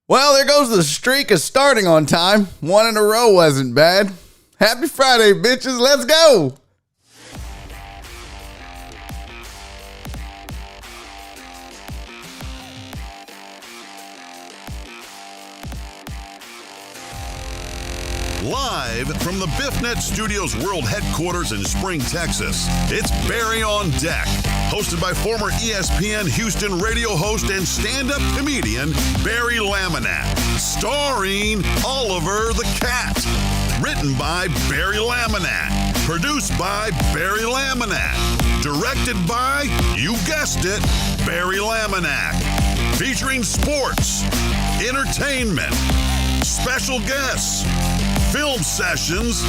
Well, there goes the streak of starting on time. One in a row wasn't bad. Happy Friday, bitches. Let's go. Live from the BiffNet Studios World Headquarters in Spring, Texas, it's Barry on Deck, hosted by former ESPN Houston radio host and stand-up comedian Barry Laminack, starring Oliver the Cat. Written by Barry Laminack, produced by Barry Laminack, directed by, you guessed it, Barry Laminack, featuring sports, entertainment, special guests, film sessions,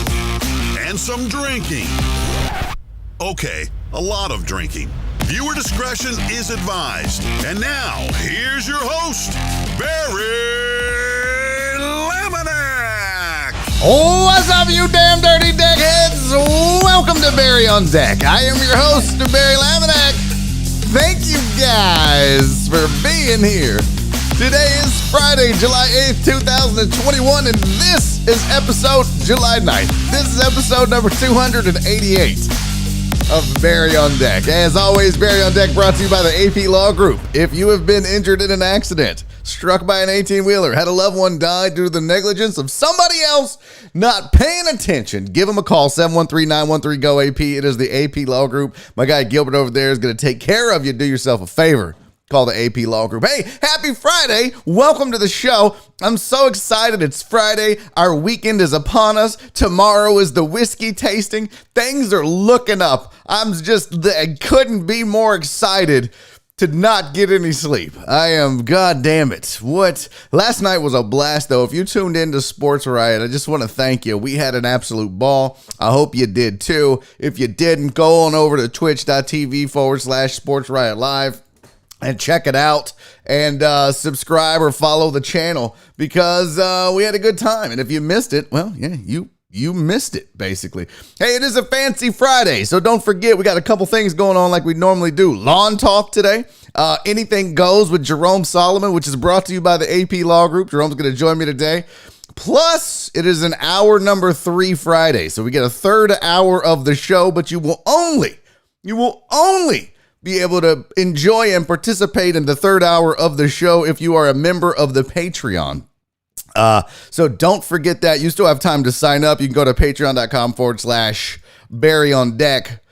and some drinking. Okay, a lot of drinking. Viewer discretion is advised. And now, here's your host, Barry Laminack. What's up, you damn dirty deckheads? Welcome to Barry on Deck. I am your host, Barry Laminack. Thank you guys for being here. Today is Friday, July 8th, 2021, and this is episode July 9th. This is episode number 288 of Barry on Deck. As always, Barry on Deck brought to you by the AP Law Group. If you have been injured in an accident, struck by an 18-wheeler, had a loved one die due to the negligence of somebody else not paying attention, give them a call, 713-913-GO-AP. It is the AP Law Group. My guy Gilbert over there is going to take care of you. Do yourself a favor. Call the AP Law Group. Hey, happy Friday. Welcome to the show. I'm so excited. It's Friday. Our weekend is upon us. Tomorrow is the whiskey tasting. Things are looking up. I couldn't be more excited to not get any sleep. I am, god damn it. What? Last night was a blast, though. If you tuned into Sports Riot, I just want to thank you. We had an absolute ball. I hope you did, too. If you didn't, go on over to twitch.tv/Sports Riot Live. And check it out and subscribe or follow the channel because we had a good time. And if you missed it, well, yeah, you missed it, basically. Hey, it is a fancy Friday, so don't forget we got a couple things going on like we normally do. Lawn Talk today. Anything Goes with Jerome Solomon, which is brought to you by the AP Law Group. Jerome's going to join me today. Plus, it is an hour number 3 Friday, so we get a third hour of the show, but you will only be able to enjoy and participate in the third hour of the show if you are a member of the Patreon. So don't forget that. You still have time to sign up. You can go to patreon.com/Barry on Deck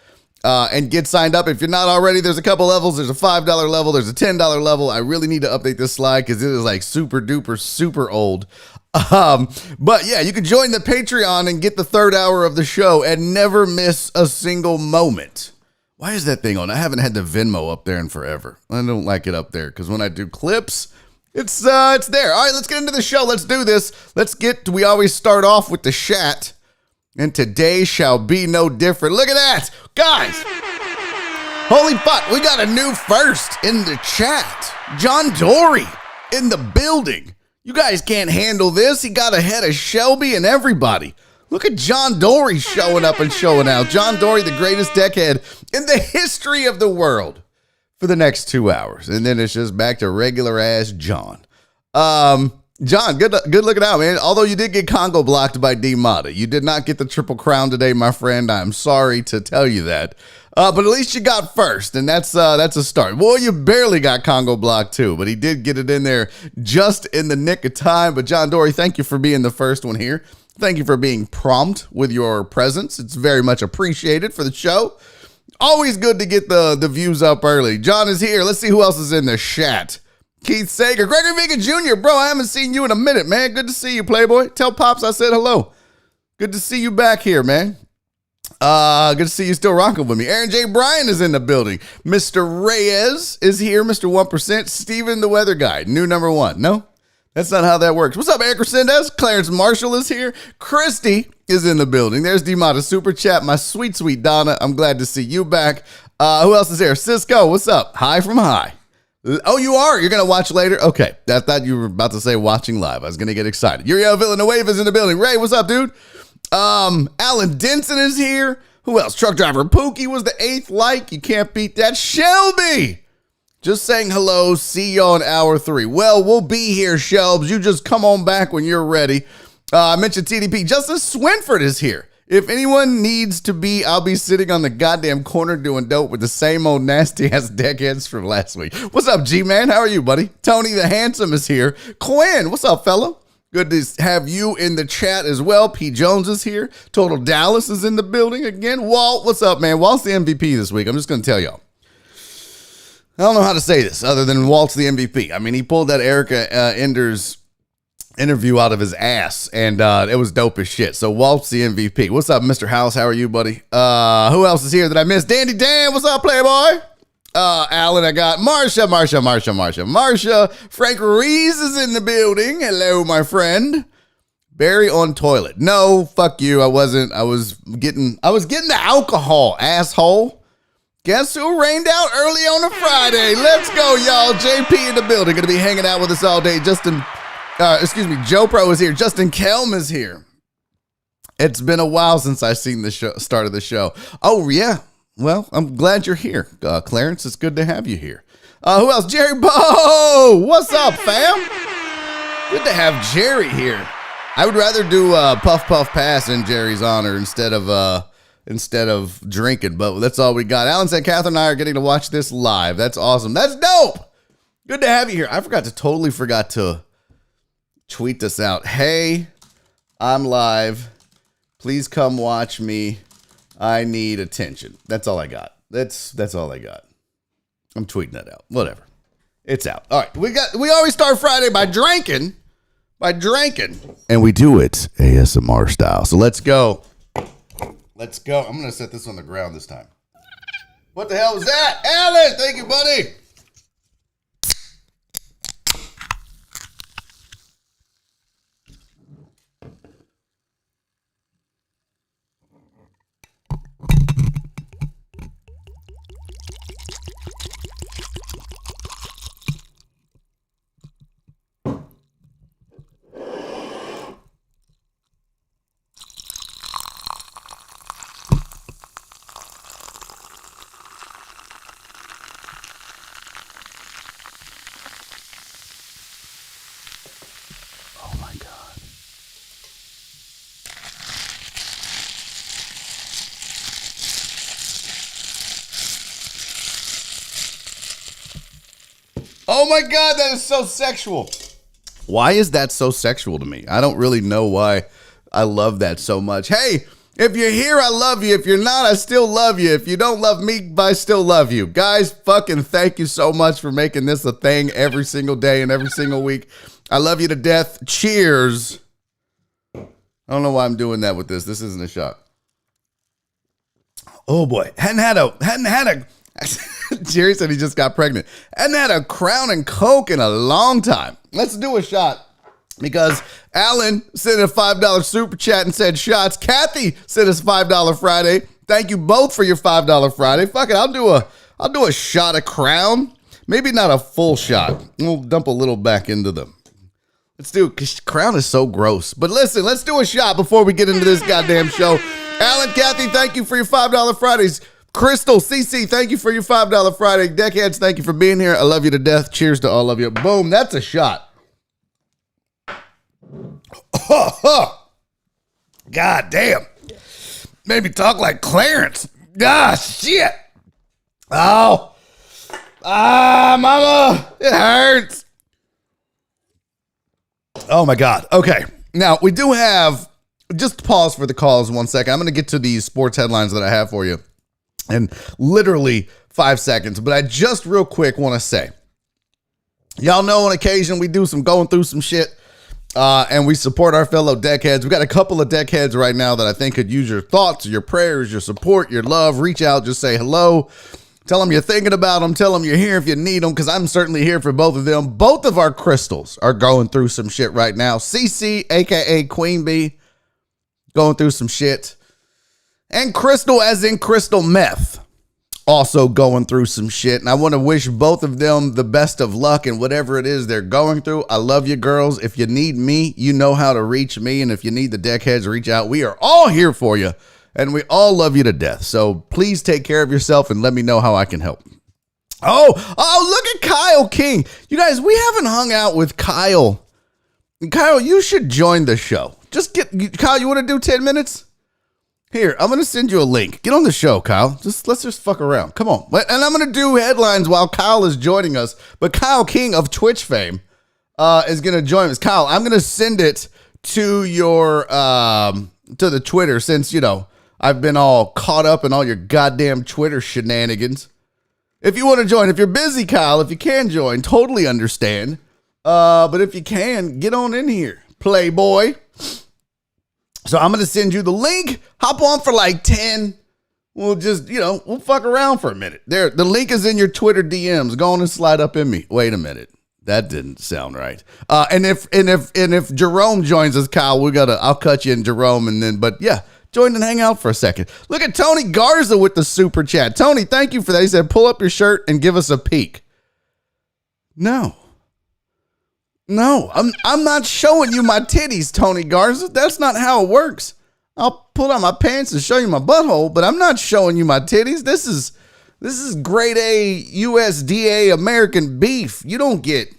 and get signed up. If you're not already, there's a couple levels. There's a $5 level. There's a $10 level. I really need to update this slide because it is like super duper, super old. But yeah, you can join the Patreon and get the third hour of the show and never miss a single moment. Why is that thing on? I haven't had the Venmo up there in forever. I don't like it up there because when I do clips, it's there. All right, let's get into the show. Let's do this. We always start off with the chat, and today shall be no different. Look at that, guys. Holy fuck, we got a new first in the chat. John Dory in the building. You guys can't handle this. He got ahead of Shelby and everybody. Look at John Dory showing up and showing out. John Dory, the greatest deckhead in the history of the world for the next 2 hours. And then it's just back to regular ass John. John, good looking out, man. Although you did get Congo blocked by D-Mata. You did not get the Triple Crown today, my friend. I'm sorry to tell you that. But at least you got first, and that's a start. Well, you barely got Congo blocked too, but he did get it in there just in the nick of time. But John Dory, thank you for being the first one here. Thank you for being prompt with your presence. It's very much appreciated for the show. Always good to get the views up early. John is here. Let's see who else is in the chat. Keith Sager, Gregory Vega Jr. Bro, I haven't seen you in a minute, man. Good to see you, Playboy. Tell Pops I said hello. Good to see you back here, man. Good to see you still rocking with me. Aaron J. Bryan is in the building. Mr. Reyes is here. Mr. 1%. Steven the Weather Guy. New number 1. No? That's not how that works. What's up, Eric Resendez? Clarence Marshall is here. Christy is in the building. There's D-Mata Super Chat. My sweet, sweet Donna. I'm glad to see you back. Who else is here? Cisco, what's up? Hi from High. Oh, you are? You're going to watch later? Okay. I thought you were about to say watching live. I was going to get excited. Uriel Villanueva is in the building. Ray, what's up, dude? Alan Denson is here. Who else? Truck Driver Pookie was the 8th like. You can't beat that. Shelby. Just saying hello. See y'all in hour 3. Well, we'll be here, Shelbs. You just come on back when you're ready. I mentioned TDP. Justin Swinford is here. If anyone needs to be, I'll be sitting on the goddamn corner doing dope with the same old nasty-ass deckheads from last week. What's up, G-Man? How are you, buddy? Tony the Handsome is here. Quinn, what's up, fella? Good to have you in the chat as well. P. Jones is here. Total Dallas is in the building again. Walt, what's up, man? Walt's the MVP this week. I'm just going to tell y'all. I don't know how to say this other than Walt's the MVP. I mean, he pulled that Erica Enders interview out of his ass, and it was dope as shit. So Walt's the MVP. What's up, Mr. House? How are you, buddy? Who else is here that I missed? Dandy Dan, what's up, Playboy? Alan, I got Marsha. Frank Reese is in the building. Hello, my friend. Barry on toilet. No, fuck you. I wasn't. I was getting the alcohol, asshole. Guess who rained out early on a Friday? Let's go, y'all. JP in the building. Gonna be hanging out with us all day. Joe Pro is here. Justin Kelm is here. It's been a while since I've seen the start of the show. Oh, yeah. Well, I'm glad you're here, Clarence. It's good to have you here. Who else? Jerry Bo! What's up, fam? Good to have Jerry here. I would rather do Puff Puff Pass in Jerry's honor instead of drinking, but that's all we got. Alan said Catherine and I are getting to watch this live. That's awesome. That's dope. Good to have you here. I totally forgot to tweet this out. Hey, I'm live. Please come watch me. I need attention. That's all I got. That's all I got. I'm tweeting that out. Whatever. It's out. All right. We always start Friday by drinking. And we do it ASMR style. So let's go. I'm going to set this on the ground this time. What the hell was that? Alan, thank you, buddy. Oh my God, that is so sexual. Why is that so sexual to me? I don't really know why I love that so much. Hey, if you're here, I love you. If you're not, I still love you. If you don't love me, I still love you. Guys, fucking thank you so much for making this a thing every single day and every single week. I love you to death. Cheers. I don't know why I'm doing that with this. This isn't a shot. Oh boy. Hadn't had a Jerry said he just got pregnant. Hadn't had a Crown and Coke in a long time. Let's do a shot because Alan sent a $5 super chat and said shots. Kathy sent us $5 Friday. Thank you both for your $5 Friday. Fuck it, I'll do a shot of Crown. Maybe not a full shot. We'll dump a little back into them. Let's do it, because Crown is so gross. But listen, let's do a shot before we get into this goddamn show. Alan, Kathy, thank you for your $5 Fridays. Crystal, CC, thank you for your $5 Friday. Deckheads, thank you for being here. I love you to death. Cheers to all of you. Boom, that's a shot. God damn. Made me talk like Clarence. Ah, shit. Oh. Mama, it hurts. Oh, my God. Okay. Now, we do have, just pause for the calls 1 second. I'm going to get to these sports headlines that I have for you in literally 5 seconds. But I just real quick want to say, y'all know on occasion we do some going through some shit and we support our fellow deckheads. We got a couple of deckheads right now that I think could use your thoughts, your prayers, your support, your love. Reach out, just say hello. Tell them you're thinking about them. Tell them you're here if you need them, because I'm certainly here for both of them. Both of our crystals are going through some shit right now. CC, a.k.a. Queen Bee, going through some shit. And Crystal, as in Crystal Meth, also going through some shit. And I want to wish both of them the best of luck in whatever it is they're going through. I love you, girls. If you need me, you know how to reach me. And if you need the deckheads, reach out. We are all here for you. And we all love you to death. So please take care of yourself and let me know how I can help. Oh, look at Kyle King. You guys, we haven't hung out with Kyle. Kyle, you should join the show. Kyle, you want to do 10 minutes? Here, I'm going to send you a link. Get on the show, Kyle. Let's just fuck around. Come on. And I'm going to do headlines while Kyle is joining us. But Kyle King of Twitch fame is going to join us. Kyle, I'm going to send it to your to the Twitter since, I've been all caught up in all your goddamn Twitter shenanigans. If you want to join, if you're busy, Kyle, if you can join, totally understand. But if you can, get on in here, Playboy. So I'm going to send you the link. Hop on for like 10. We'll just, we'll fuck around for a minute. There, the link is in your Twitter DMs. Go on and slide up in me. Wait a minute. That didn't sound right. And if Jerome joins us, Kyle, I'll cut you in Jerome but yeah, join and hang out for a second. Look at Tony Garza with the super chat. Tony, thank you for that. He said, pull up your shirt and give us a peek. No, I'm not showing you my titties, Tony Garza. That's not how it works. I'll pull down my pants and show you my butthole, but I'm not showing you my titties. This is grade A USDA American beef. You don't get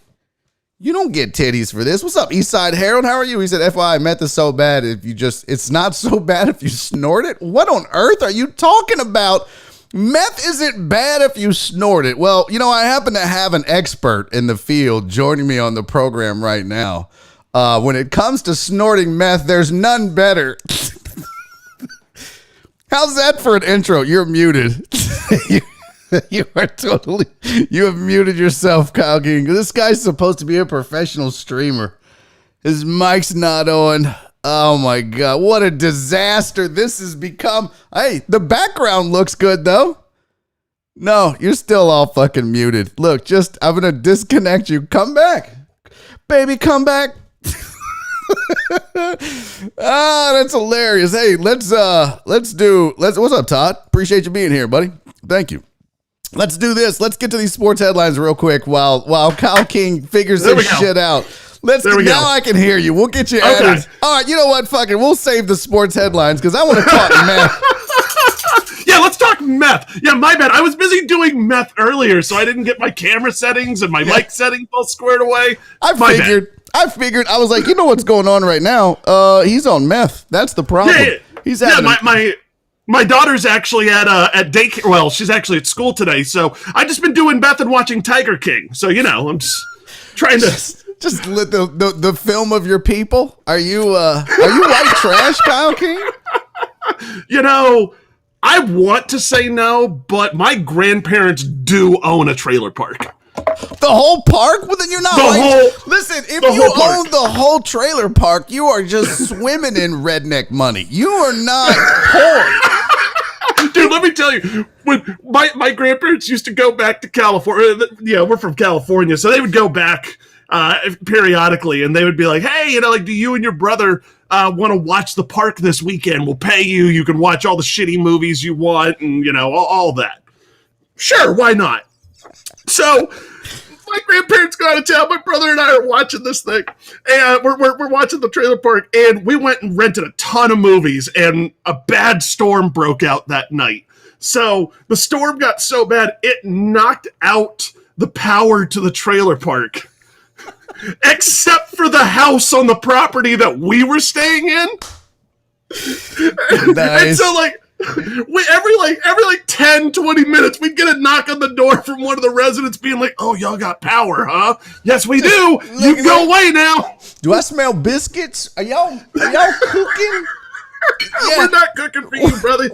titties for this. What's up, Eastside Harold? How are you? He said, FYI, meth is so bad it's not so bad if you snort it. What on earth are you talking about? Meth isn't bad if you snort it. Well, I happen to have an expert in the field joining me on the program right now. When it comes to snorting meth, there's none better. How's that for an intro? You're muted. You have muted yourself, Kyle King. This guy's supposed to be a professional streamer. His mic's not on. Oh my God, what a disaster this has become. Hey, the background looks good though. No, you're still all fucking muted. Look, I'm gonna disconnect you. Come back. Baby, come back. That's hilarious. Hey, let's what's up, Todd? Appreciate you being here, buddy. Thank you. Let's do this. Let's get to these sports headlines real quick while Kyle King figures this shit out. Now I can hear you. We'll get you added. All right, you know what? Fuck it. We'll save the sports headlines because I want to talk meth. Yeah, let's talk meth. Yeah, my bad. I was busy doing meth earlier, so I didn't get my camera settings and my mic settings all squared away. I figured. I was like, you know what's going on right now? He's on meth. That's the problem. Yeah, my daughter's actually at daycare. Well, she's actually at school today, so I've just been doing meth and watching Tiger King. So I'm just trying to. Just lit the film of your people. Are you white trash, Kyle King? I want to say no, but my grandparents do own a trailer park. The whole park? Well, then you're not Listen, if you own the whole trailer park, you are just swimming in redneck money. You are not poor. Dude, let me tell you, when my grandparents used to go back to California. Yeah, we're from California, so they would go back periodically, and they would be like, hey, do you and your brother want to watch the park this weekend? We'll pay you. You can watch all the shitty movies you want and, all that. Sure, why not? So my grandparents go out of town. My brother and I are watching this thing, and we're watching the trailer park, and we went and rented a ton of movies, and a bad storm broke out that night. So the storm got so bad, it knocked out the power to the trailer park. Except for the house on the property that we were staying in. Nice. And so every 10, 20 minutes, we'd get a knock on the door from one of the residents being like, oh, y'all got power, huh? Yes, we do. You can go away now. Do I smell biscuits? Are y'all cooking? Yeah. We're not cooking for you, brother.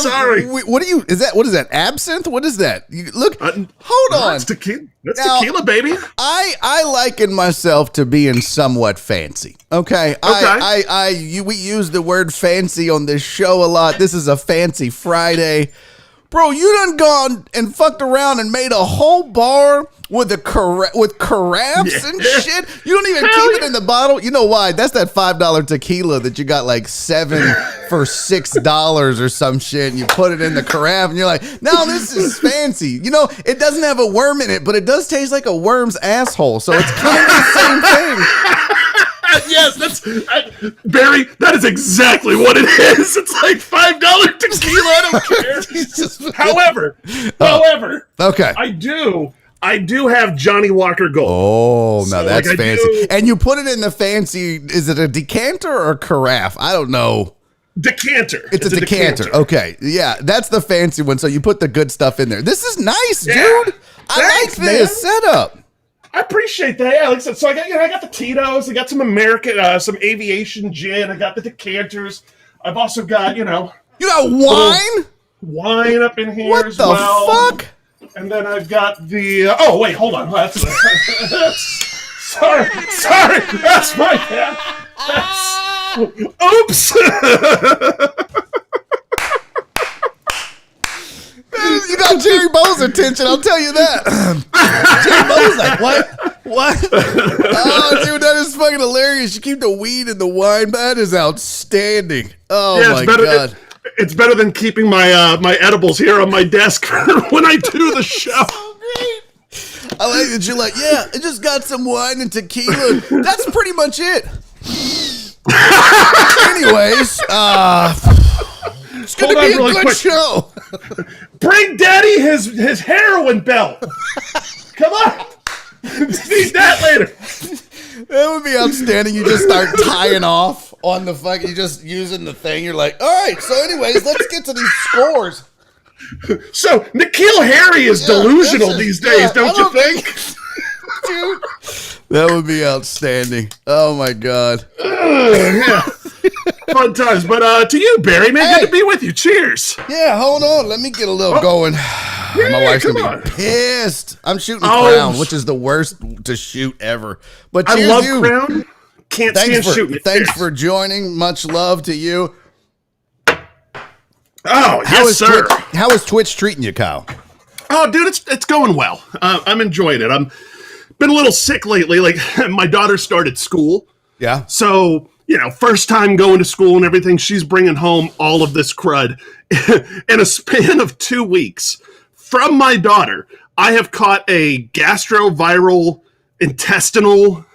Sorry. What is that? Absinthe? What is that? Look, hold on. That's tequila, baby. I liken myself to being somewhat fancy. Okay. We use the word fancy on this show a lot. This is a fancy Friday. Bro, you done gone and fucked around and made a whole bar with carafes and shit. You don't even keep it in the bottle. You know why? That's that $5 tequila that you got like 7 for $6 or some shit, and you put it in the carafe, and you're like, no, this is fancy. It doesn't have a worm in it, but it does taste like a worm's asshole, so it's kind of the same thing. Yes, Barry, that is exactly what it is. It's like $5 tequila. I don't care. However, okay. I do I do have Johnny Walker Gold. Oh, now that's like, fancy. And you put it in the fancy, is it a decanter or a carafe? I don't know. Decanter. It's a decanter. Okay. Yeah, that's the fancy one. So you put the good stuff in there. This is nice, dude. Thanks, I like this setup. I appreciate that. Yeah, like I said, so I got the Tito's, I got some American, some aviation gin, I got the decanters. I've also got, You got wine? Wine up in here What as the well. fuck? And then I've got the oh wait, hold on. That's sorry. That's my bad. Oops. You got Jerry Bo's attention, I'll tell you that. Jerry Bo's like, what? Oh, dude, that is fucking hilarious. You keep the weed and the wine. That is outstanding. Oh, yeah, my God. It's better than keeping my my edibles here on my desk when I do the show. So great. I like that you're like, yeah, I just got some wine and tequila. That's pretty much it. Anyways, it's going to be a really good show. Bring Daddy his heroin belt. Come on. Need that later. That would be outstanding. You just start tying off on the fuck. You just using the thing. You're like, all right. So, anyways, let's get to these scores. So, N'Keal Harry is delusional these days, don't you think? Dude, that would be outstanding. Oh my God. Yeah. Fun times. But to you, Barry, man, good to be with you. Cheers. Yeah, hold on. Let me get a little going. My wife's gonna be pissed. I'm shooting Crown, which is the worst to shoot ever. But I love Crown. Can't stand shooting. Thanks for joining. Much love to you. Oh, yes, sir. How is Twitch treating you, Kyle? Oh, dude, it's going well. I'm enjoying it. I'm been a little sick lately. Like, my daughter started school. Yeah. So, first time going to school and everything, she's bringing home all of this crud. In a span of 2 weeks, from my daughter, I have caught a gastroviral intestinal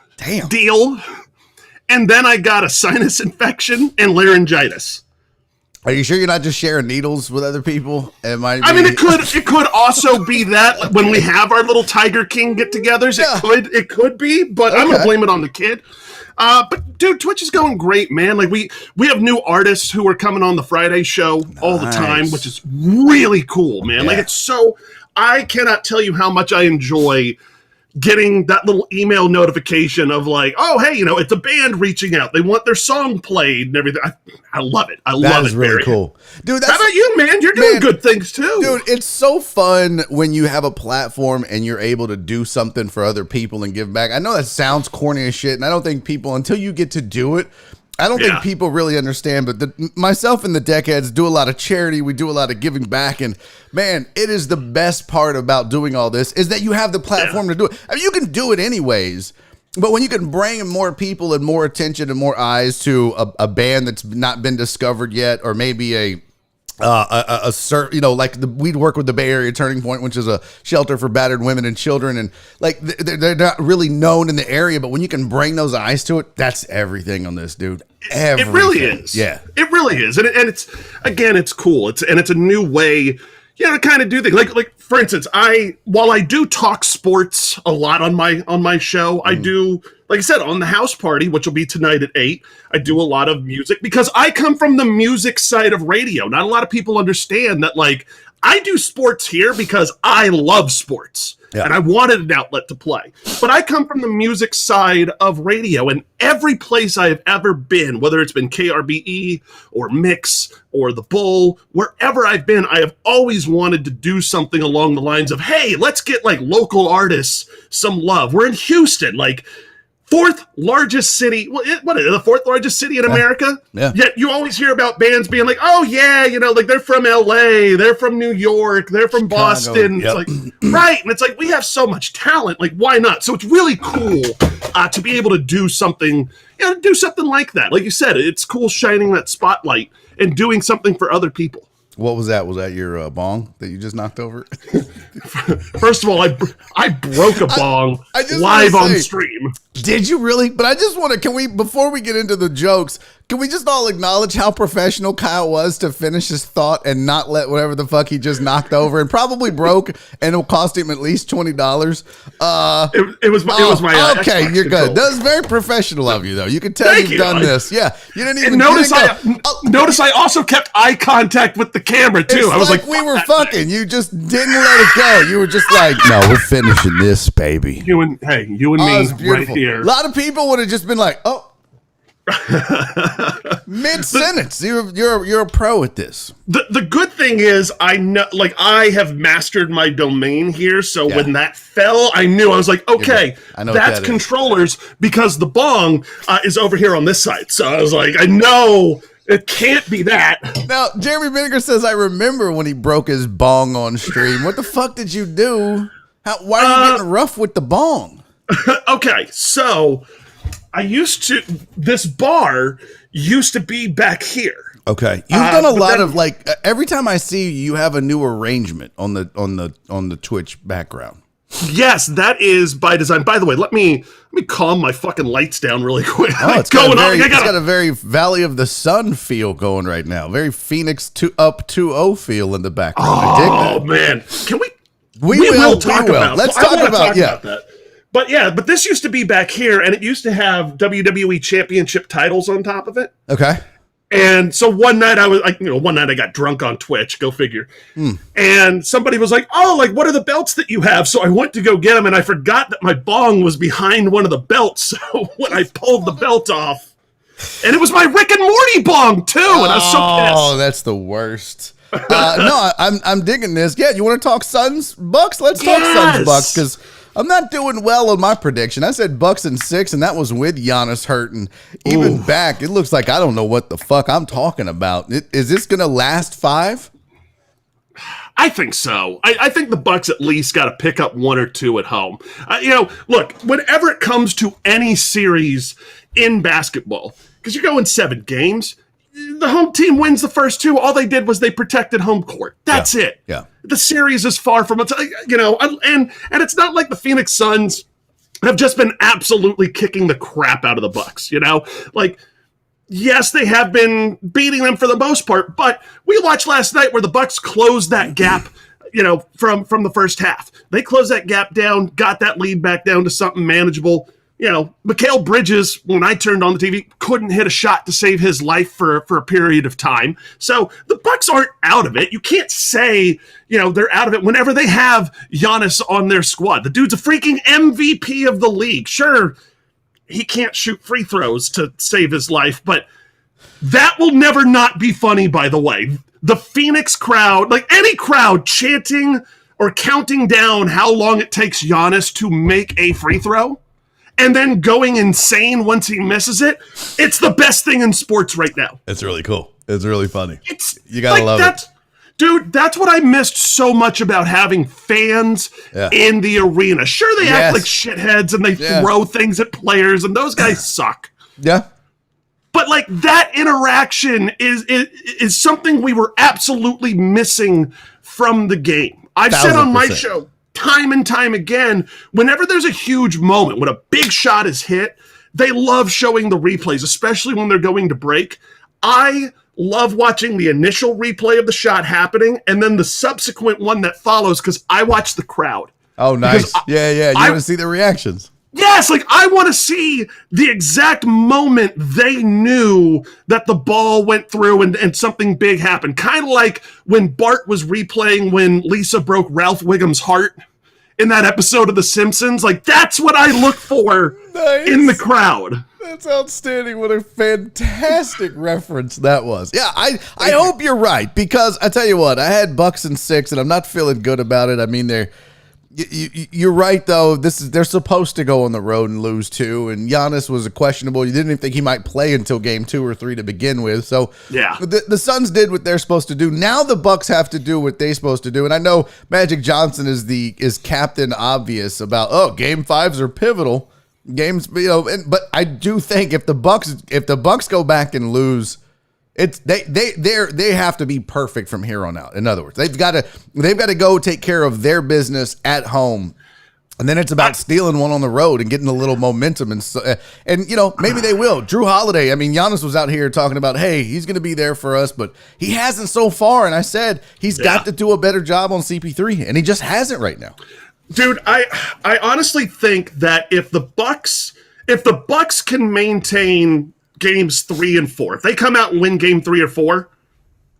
deal. And then I got a sinus infection and laryngitis. Are you sure you're not just sharing needles with other people? I mean, it could also be that when we have our little Tiger King get-togethers, it could be, but I'm gonna blame it on the kid. But dude, Twitch is going great, man. Like we have new artists who are coming on the Friday show all the time, which is really cool, man. Yeah. Like it's so, I cannot tell you how much I enjoy getting that little email notification of like, oh, hey, it's a band reaching out. They want their song played and everything. I love it. I love it. That is really cool. Dude, how about you, man? You're doing good things too. Dude, it's so fun when you have a platform and you're able to do something for other people and give back. I know that sounds corny as shit, and I don't think people, until you get to do it, I don't think people really understand, but myself and the Deckheads do a lot of charity. We do a lot of giving back. And, man, it is the best part about doing all this is that you have the platform to do it. I mean, you can do it anyways, but when you can bring more people and more attention and more eyes to a band that's not been discovered yet, or maybe like we'd work with the Bay Area Turning Point, which is a shelter for battered women and children, and like they're not really known in the area, but when you can bring those eyes to it, that's everything on this, dude. Everything. It really is. Yeah, it really is, and it's it's cool. It's a new way, to kind of do things. Like for instance, while I do talk sports a lot on my show, I do. Like I said, on the house party, which will be tonight at 8, I do a lot of music because I come from the music side of radio. Not a lot of people understand that, like, I do sports here because I love sports and I wanted an outlet to play. But I come from the music side of radio, and every place I have ever been, whether it's been KRBE or Mix or The Bull, wherever I've been, I have always wanted to do something along the lines of, hey, let's get like local artists some love. We're in Houston, like, fourth largest city. What is it, the fourth largest city in America? Yeah. Yet you always hear about bands being like, oh yeah, like they're from LA, they're from New York, they're from Boston. Yep. It's like, right. And it's like, we have so much talent. Like, why not? So it's really cool to be able to do something, do something like that. Like you said, it's cool shining that spotlight and doing something for other people. What was that? Was that your bong that you just knocked over? First of all, I broke a bong live on stream. Did you really? But I just want to, before we get into the jokes, can we just all acknowledge how professional Kyle was to finish his thought and not let whatever the fuck he just knocked over and probably broke, and it'll cost him at least $20. It was my okay, Xbox you're good. controller. That was very professional of you, though. You can tell Thank you've you. done this. Yeah, you didn't even And notice I also kept eye contact with the camera too. It's I was like, we were fucking. You just didn't let it go. You were just like, no, we're finishing this, baby. you and it's me beautiful. right here. A lot of people would have just been like, oh. Mid sentence, you're a pro at this. The good thing is I know, like, I have mastered my domain here, so when that fell, I knew. I was like, okay, I know that's what that controllers, because the bong is over here on this side. So I was like, I know it can't be that. Now, Jeremy Vinegar says, I remember when he broke his bong on stream. What the fuck did you do? Why are you getting rough with the bong? Okay, so this bar used to be back here. Okay, you've done a lot of every time I see you, you have a new arrangement on the Twitch background. Yes, that is by design. By the way, let me calm my fucking lights down really quick. Oh, it's got a very Valley of the Sun feel going right now. Very Phoenix up 2-0 feel in the background. I dig that. Oh man, can we? We will talk about. Let's talk about that. But this used to be back here, and it used to have WWE Championship titles on top of it. Okay. And so one night I got drunk on Twitch, go figure. And somebody was like, oh, like, what are the belts that you have? So I went to go get them, and I forgot that my bong was behind one of the belts. So when I pulled the belt off, and it was my Rick and Morty bong too, and I was so pissed. Oh, that's the worst. No, I'm digging this. Yeah, you want to talk Suns Bucks? Let's talk Suns Bucks, because I'm not doing well on my prediction. I said Bucks in 6, and that was with Giannis hurting. Even back, it looks like I don't know what the fuck I'm talking about. Is this going to last 5? I think so. I think the Bucks at least got to pick up 1 or 2 at home. Look, whenever it comes to any series in basketball, because you're going 7 games, the home team wins the first 2. All they did was they protected home court. That's it. Yeah. The series is far from it. And it's not like the Phoenix Suns have just been absolutely kicking the crap out of the Bucks. Yes, they have been beating them for the most part, but we watched last night where the Bucks closed that gap, from the first half. They closed that gap down, got that lead back down to something manageable. Mikal Bridges, when I turned on the TV, couldn't hit a shot to save his life for a period of time. So the Bucks aren't out of it. You can't say, they're out of it whenever they have Giannis on their squad. The dude's a freaking MVP of the league. Sure, he can't shoot free throws to save his life, but that will never not be funny, by the way. The Phoenix crowd, like any crowd chanting or counting down how long it takes Giannis to make a free throw, and then going insane once he misses it, it's the best thing in sports right now. It's really cool. It's really funny. You gotta love it. Dude, that's what I missed so much about having fans in the arena. Sure, they act like shitheads and they throw things at players, and those guys suck. Yeah. But that interaction is something we were absolutely missing from the game. I've said on my show time and time again, whenever there's a huge moment, when a big shot is hit, they love showing the replays, especially when they're going to break. I love watching the initial replay of the shot happening and then the subsequent one that follows, because I watch the crowd. Oh, nice. You want to see the reactions. Yes, I want to see the exact moment they knew that the ball went through and something big happened. Kind of like when Bart was replaying when Lisa broke Ralph Wiggum's heart in that episode of The Simpsons. That's what I look for in the crowd. That's outstanding. What a fantastic reference that was. Yeah, I hope you're right, because I tell you what, I had Bucks in 6, and I'm not feeling good about it. I mean, you're right, though. They're supposed to go on the road and lose 2, and Giannis was a questionable. You didn't even think he might play until game 2 or 3 to begin with. So yeah, the Suns did what they're supposed to do. Now the Bucks have to do what they're supposed to do. And I know Magic Johnson is Captain Obvious about game 5s are pivotal games, but I do think if the Bucks go back and lose, they have to be perfect from here on out. In other words, they've got to go take care of their business at home And then it's about stealing one on the road and getting a little momentum. And maybe they will. Drew Holiday, I mean, Giannis was out here talking about, hey, he's going to be there for us, but he hasn't so far. And I said, he's got to do a better job on CP3, and he just hasn't right now. Dude, I honestly think that if the Bucks can maintain games 3 and 4, if they come out and win game 3 or 4,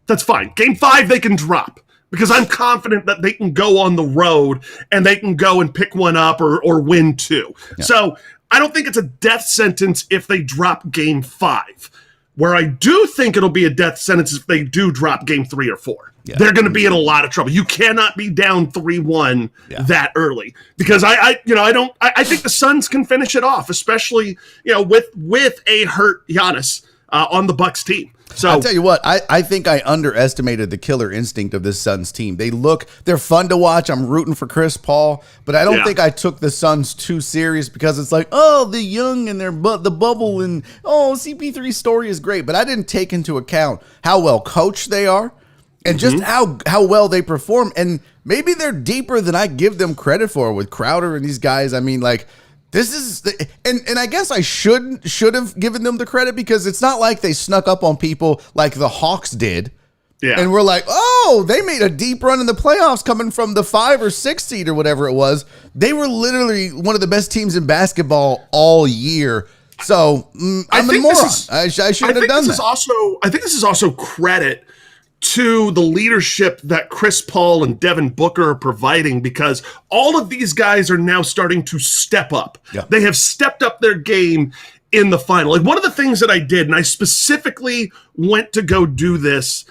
that's fine. Game 5, they can drop. Because I'm confident that they can go on the road and they can go and pick one up or win 2. Yeah. So I don't think it's a death sentence if they drop game 5. Where I do think it'll be a death sentence if they do drop game 3 or 4. Yeah. They're going to be in a lot of trouble. You cannot be down 3-1 that early, because I think the Suns can finish it off, especially with a hurt Giannis on the Bucks team. So I'll tell you what, I think I underestimated the killer instinct of this Suns team. They're fun to watch. I'm rooting for Chris Paul, but I don't think I took the Suns too serious, because it's like, oh, the young and the bubble, and CP3's story is great, but I didn't take into account how well coached they are and just how well they perform. And maybe they're deeper than I give them credit for with Crowder and these guys. I mean, like, this is, and I guess I should have given them the credit, because it's not like they snuck up on people like the Hawks did. Yeah. And we're like, oh, they made a deep run in the playoffs coming from the 5 or 6 seed or whatever it was. They were literally one of the best teams in basketball all year. So I'm a moron. I shouldn't have done that. I think this is also credit to the leadership that Chris Paul and Devin Booker are providing, because all of these guys are now starting to step up. Yeah. They have stepped up their game in the final. Like, one of the things that I did, and I specifically went to go do this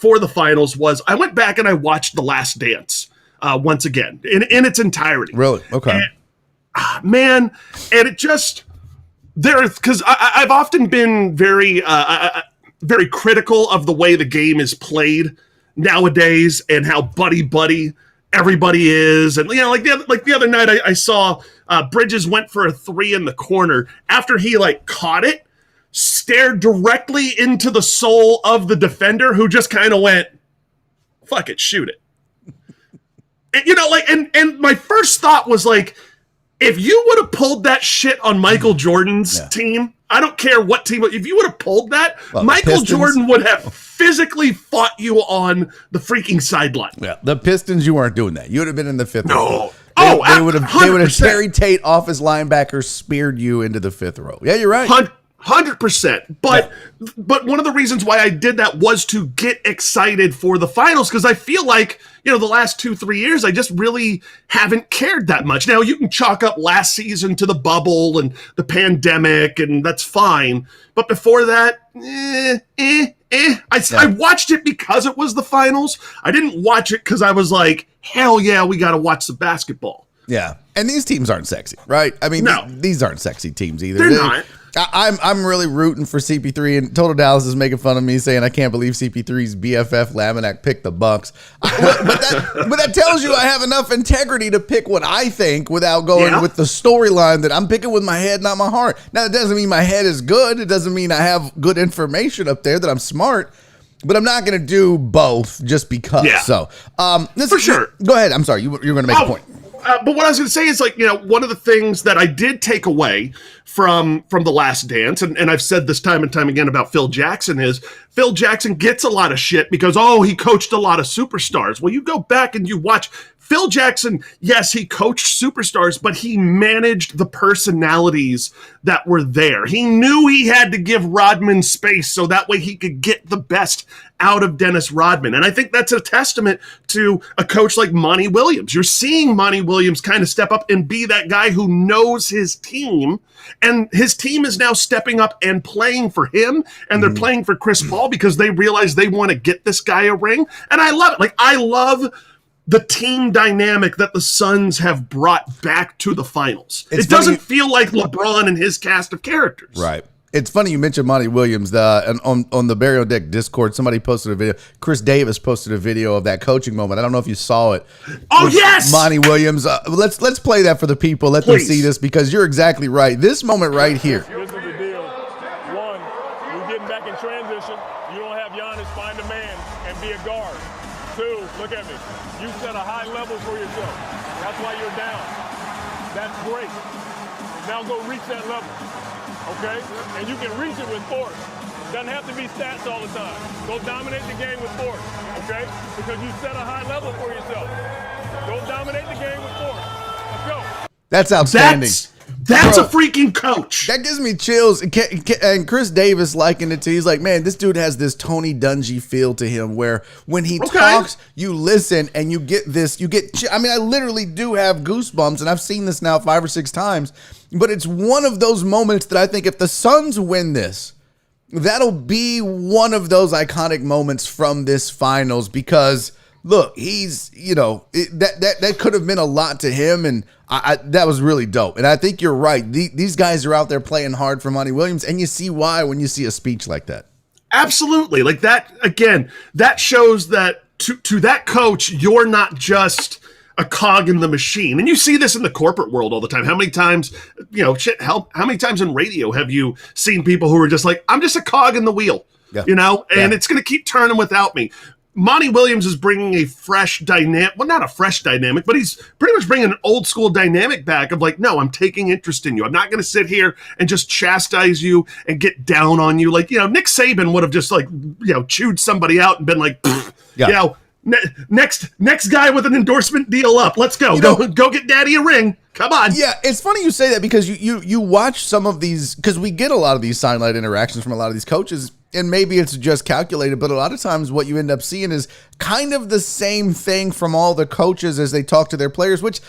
for the finals, was I went back and I watched The Last Dance once again in its entirety. Really? Okay. And it just, because I've often been very critical of the way the game is played nowadays and how buddy everybody is. And, like the other night I saw Bridges went for a 3 in the corner after he caught it, stared directly into the soul of the defender, who just kind of went, fuck it, shoot it. And, and my first thought was like, if you would have pulled that shit on Michael Jordan's team, I don't care what team, if you would have pulled that, Michael Jordan would have physically fought you on the freaking sideline. Yeah, the Pistons, you weren't doing that. You would have been in the 5th row. They would have Terry Tate off his linebacker, speared you into the 5th row. Yeah, you're right. 100%. But one of the reasons why I did that was to get excited for the finals, because I feel like, the last 2-3 years, I just really haven't cared that much. Now, you can chalk up last season to the bubble and the pandemic, and that's fine. But before that, I watched it because it was the finals. I didn't watch it because I was like, hell yeah, we got to watch some basketball. Yeah. And these teams aren't sexy, right? I mean, these aren't sexy teams either. They're not. I'm really rooting for CP3, and Total Dallas is making fun of me, saying I can't believe CP3's BFF Laminack picked the Bucks. But that tells you I have enough integrity to pick what I think without going with the storyline that I'm picking with my head, not my heart. Now, it doesn't mean my head is good. It doesn't mean I have good information up there, that I'm smart. But I'm not going to do both just because. Yeah. So, for sure. Go ahead. I'm sorry. You're going to make a point. But what I was going to say is, one of the things that I did take away from The Last Dance, and I've said this time and time again about Phil Jackson, is Phil Jackson gets a lot of shit because, he coached a lot of superstars. Well, you go back and you watch Phil Jackson. Yes, he coached superstars, but he managed the personalities that were there. He knew he had to give Rodman space so that way he could get the best out of Dennis Rodman. And I think that's a testament to a coach like Monty Williams. You're seeing Monty Williams kind of step up and be that guy who knows his team, and his team is now stepping up and playing for him, and they're playing for Chris Paul because they realize they want to get this guy a ring. And I love it. I love the team dynamic that the Suns have brought back to the finals. It doesn't feel like LeBron and his cast of characters. Right. It's funny you mentioned Monty Williams. And on the Barry on Deck Discord, somebody posted a video. Chris Davis posted a video of that coaching moment. I don't know if you saw it. Oh, yes! Monty Williams. Let's play that for the people. Let them see this, because you're exactly right. This moment right here. This is the deal. One, you're getting back in transition. You don't have Giannis find a man and be a guard. Two, look at me. You set a high level for yourself. That's why you're down. That's great. Now go reach that level, okay? And you can reach it with force. Doesn't have to be stats all the time. Go dominate the game with force, okay? Because you set a high level for yourself. Go dominate the game with force. Let's go. That's outstanding. That's a freaking coach. That gives me chills. And Chris Davis likened it to, he's like, man, this dude has this Tony Dungy feel to him where when he talks, you listen and you get, I mean, I literally do have goosebumps, and I've seen this now 5 or 6 times, but it's one of those moments that I think if the Suns win this, that'll be one of those iconic moments from this finals because look, he's, that could have meant a lot to him, and that was really dope. And I think you're right. These guys are out there playing hard for Monty Williams, and you see why when you see a speech like that. Absolutely. Like that, again, that shows that to that coach, you're not just a cog in the machine. And you see this in the corporate world all the time. How many times, how many times in radio have you seen people who are just like, I'm just a cog in the wheel, and it's going to keep turning without me. Monty Williams is bringing a fresh dynamic, well, not a fresh dynamic, but he's pretty much bringing an old school dynamic back of like, no, I'm taking interest in you. I'm not going to sit here and just chastise you and get down on you. Like, Nick Saban would have just like, chewed somebody out and been like, next guy with an endorsement deal up. Let's go. Go get daddy a ring. Come on. Yeah, it's funny you say that because you watch some of these, because we get a lot of these sideline interactions from a lot of these coaches, and maybe it's just calculated, but a lot of times what you end up seeing is kind of the same thing from all the coaches as they talk to their players, which,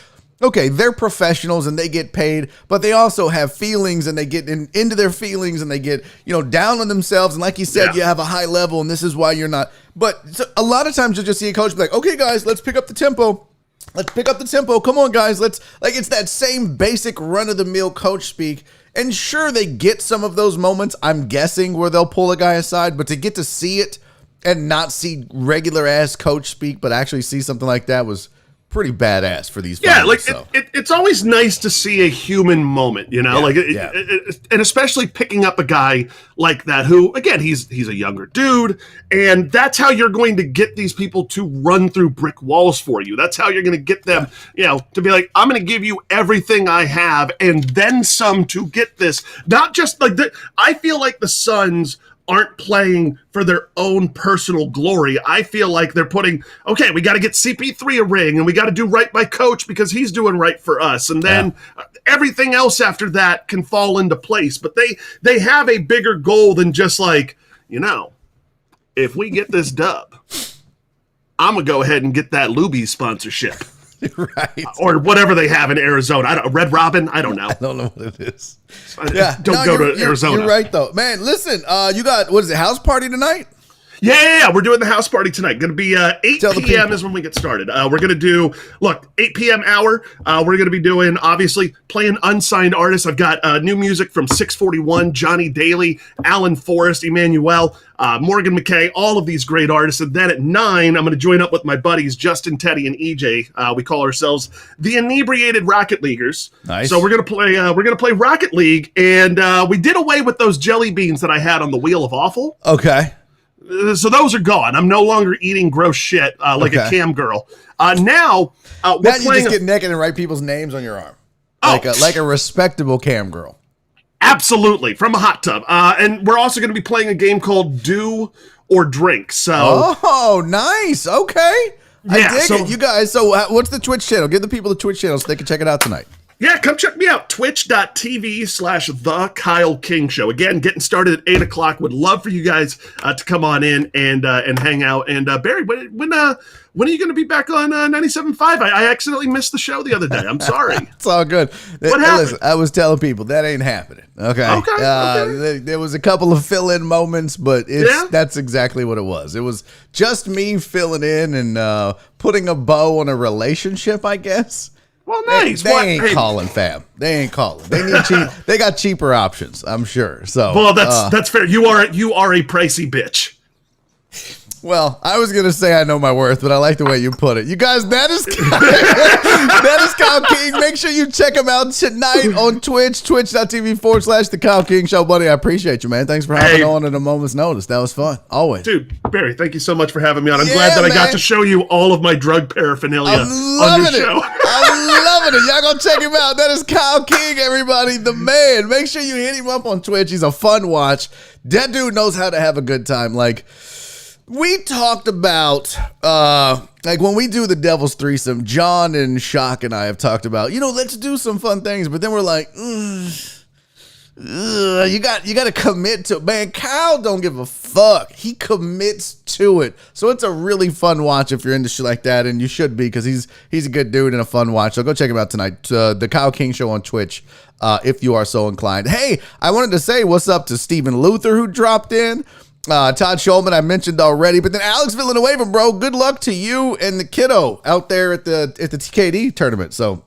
okay, they're professionals and they get paid, but they also have feelings and they get into their feelings and they get, down on themselves. And like you said, you have a high level and this is why you're not. But so a lot of times you'll just see a coach be like, okay, guys, let's pick up the tempo. Let's pick up the tempo. Come on, guys. It's that same basic run-of-the-mill coach speak. And sure, they get some of those moments, I'm guessing, where they'll pull a guy aside. But to get to see it and not see regular-ass coach speak, but actually see something like that was pretty badass for these finals. It's always nice to see a human moment, and especially picking up a guy like that who, again, he's a younger dude, and that's how you're going to get these people to run through brick walls for you. That's how you're going to get them, to be like, I'm going to give you everything I have and then some to get this. Not just like that. I feel like the Suns aren't playing for their own personal glory. I feel like they're putting, okay, we got to get CP3 a ring and we got to do right by coach because he's doing right for us. And then everything else after that can fall into place. But they have a bigger goal than just like, if we get this dub, I'm going to go ahead and get that Luby sponsorship. Right. Or whatever they have in Arizona. Red Robin? I don't know. I don't know what it is. Don't go to Arizona. You're right, though. Man, listen, you got, what is it, house party tonight? Yeah. We're doing the house party tonight. Going to be 8 p.m. is when we get started. We're going to do, 8 p.m. hour. We're going to be doing, obviously, playing unsigned artists. I've got new music from 641, Johnny Daly, Alan Forrest, Emmanuel, Morgan McKay, all of these great artists. And then at 9, I'm going to join up with my buddies, Justin, Teddy, and EJ. We call ourselves the Inebriated Rocket Leaguers. Nice. So we're going to play Rocket League. And we did away with those jelly beans that I had on the Wheel of Awful. Okay. So those are gone. I'm no longer eating gross shit like a cam girl. Now you just get naked and write people's names on your arm, like a respectable cam girl. Absolutely, from a hot tub. And we're also going to be playing a game called Do or Drink. So, nice. Okay, I dig it. You guys. So, what's the Twitch channel? Give the people the Twitch channel so they can check it out tonight. Yeah, come check me out. Twitch.tv/The Kyle King Show. Again, getting started at 8 o'clock. Would love for you guys to come on in and hang out. And Barry, when are you going to be back on 97.5? I accidentally missed the show the other day. I'm sorry. It's all good. What happened? Listen, I was telling people that ain't happening. Okay. There was a couple of fill-in moments, but that's exactly what it was. It was just me filling in and putting a bow on a relationship, I guess. Well, nice. They ain't calling, fam. They ain't calling. They need cheap. They got cheaper options, I'm sure. So, well, that's fair. You are a pricey bitch. Well, I was going to say I know my worth, but I like the way you put it. You guys, that is Kyle King. Make sure you check him out tonight on Twitch, twitch.tv/The Kyle King Show. Buddy, I appreciate you, man. Thanks for having on at a moment's notice. That was fun. Always. Dude, Barry, thank you so much for having me on. I'm glad that I got to show you all of my drug paraphernalia on your show. I love Phenomenal. Y'all go check him out. That is Kyle King, everybody. The man. Make sure you hit him up on Twitch. He's a fun watch. That dude knows how to have a good time. Like, we talked about, like when we do the Devil's Threesome, John and Shock and I have talked about, let's do some fun things. But then we're like, you got to commit to, man, Kyle don't give a fuck. He commits to it. So it's a really fun watch if you're into shit like that, and you should be, because he's a good dude and a fun watch. So go check him out tonight. The Kyle King Show on Twitch, if you are so inclined. Hey, I wanted to say what's up to Stephen Luther, who dropped in. Todd Schulman, I mentioned already, but then Alex Villanueva, bro, good luck to you and the kiddo out there at the TKD tournament. So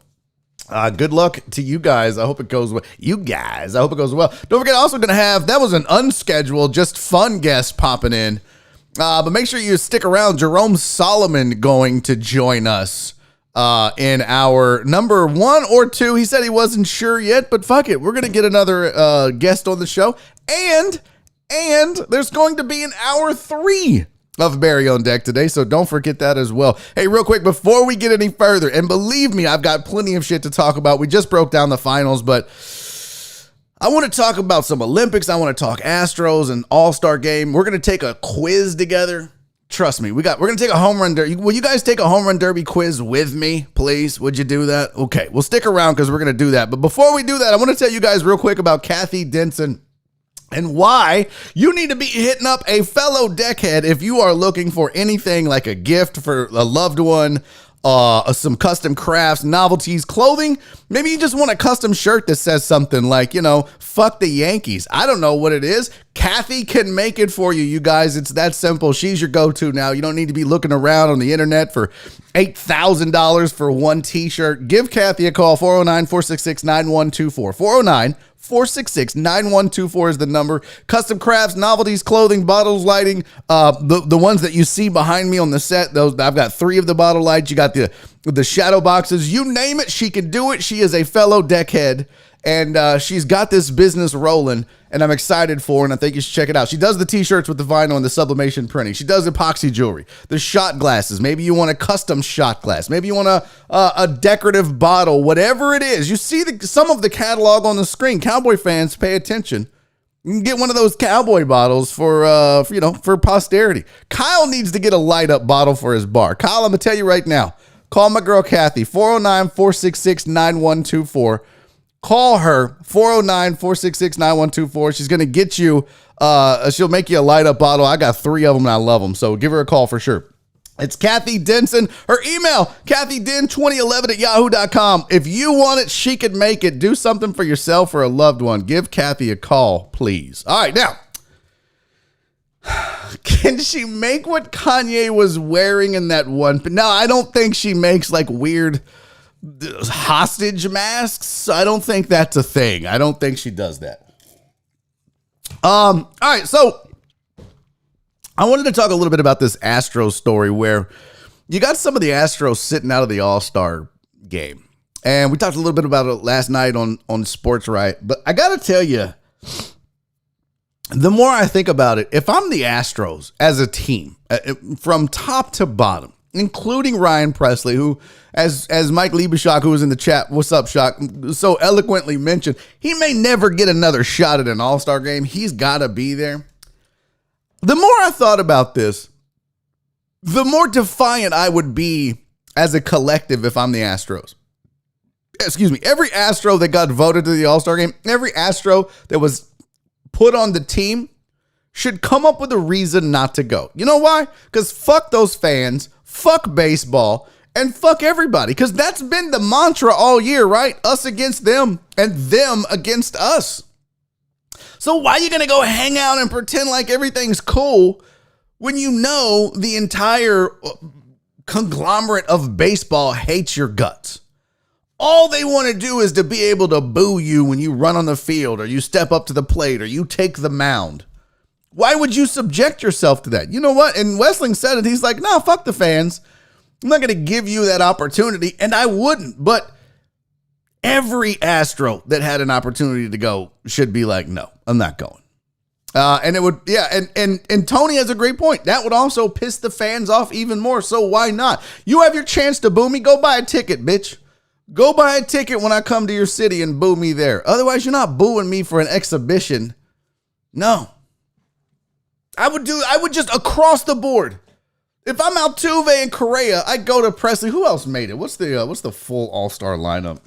good luck to you guys. I hope it goes well. I hope it goes well. Don't forget, also going to have, that was an unscheduled, just fun guest popping in. But make sure you stick around. Jerome Solomon going to join us in our number 1 or 2. He said he wasn't sure yet, but fuck it. We're going to get another guest on the show. And there's going to be an hour 3 of Barry on Deck today, so don't forget that as well. Hey, real quick, before we get any further, and believe me, I've got plenty of shit to talk about. We just broke down the finals, but I want to talk about some Olympics. I want to talk Astros and All-Star Game. We're going to take a quiz together. Trust me, we're going to take a home run derby. Will you guys take a home run derby quiz with me, please? Would you do that? Okay, well, stick around because we're going to do that. But before we do that, I want to tell you guys real quick about Kathy Denson and why you need to be hitting up a fellow deckhead if you are looking for anything like a gift for a loved one, some custom crafts, novelties, clothing. Maybe you just want a custom shirt that says something like, fuck the Yankees. I don't know what it is. Kathy can make it for you, you guys. It's that simple. She's your go-to now. You don't need to be looking around on the internet for $8,000 for one t-shirt. Give Kathy a call, 409-466-9124. 409-466-9124 is the number. Custom crafts, novelties, clothing, bottles, lighting. The ones that you see behind me on the set, those I've got 3 of the bottle lights. You got the shadow boxes. You name it, she can do it. She is a fellow deckhead, and she's got this business rolling, and I'm excited for her, and I think you should check it out. She does the t-shirts with the vinyl and the sublimation printing. She does epoxy jewelry, the shot glasses. Maybe you want a custom shot glass. Maybe you want a decorative bottle, whatever it is. You see some of the catalog on the screen. Cowboy fans, pay attention. You can get one of those cowboy bottles for posterity. Kyle needs to get a light up bottle for his bar. Kyle, I'm going to tell you right now, call my girl Kathy, 409-466-9124. Call her, 409-466-9124. She's going to get you, she'll make you a light up bottle. I got 3 of them and I love them. So give her a call for sure. It's Kathy Denson. Her email, kathyden2011@yahoo.com. If you want it, she could make it. Do something for yourself or a loved one. Give Kathy a call, please. All right, now, can she make what Kanye was wearing in that one? No, I don't think she makes like weird hostage masks. I don't think that's a thing. I don't think she does that. All right, so I wanted to talk a little bit about this Astros story where you got some of the Astros sitting out of the All-Star game. And we talked a little bit about it last night on Sports Right. But I got to tell you, the more I think about it, if I'm the Astros as a team, from top to bottom, including Ryan Presley, who, as Mike Liebeshock, who was in the chat, what's up, Shock, so eloquently mentioned, he may never get another shot at an All-Star game. He's got to be there. The more I thought about this, the more defiant I would be as a collective if I'm the Astros. Excuse me. Every Astro that got voted to the All-Star game, every Astro that was put on the team should come up with a reason not to go. You know why? Because fuck those fans, fuck baseball, and fuck everybody. Because that's been the mantra all year, right? Us against them and them against us. So why are you going to go hang out and pretend like everything's cool when you know the entire conglomerate of baseball hates your guts? All they want to do is to be able to boo you when you run on the field or you step up to the plate or you take the mound. Why would you subject yourself to that? You know what? And Wessling said it. He's like, no, fuck the fans. I'm not going to give you that opportunity. And I wouldn't. But every Astro that had an opportunity to go should be like, no, I'm not going. And it would, yeah. And Tony has a great point. That would also piss the fans off even more. So why not? You have your chance to boo me. Go buy a ticket, bitch. Go buy a ticket when I come to your city and boo me there. Otherwise, you're not booing me for an exhibition. No. I would just across the board. If I'm Altuve and Correa, I go to Presley. Who else made it? What's the full all-star lineup?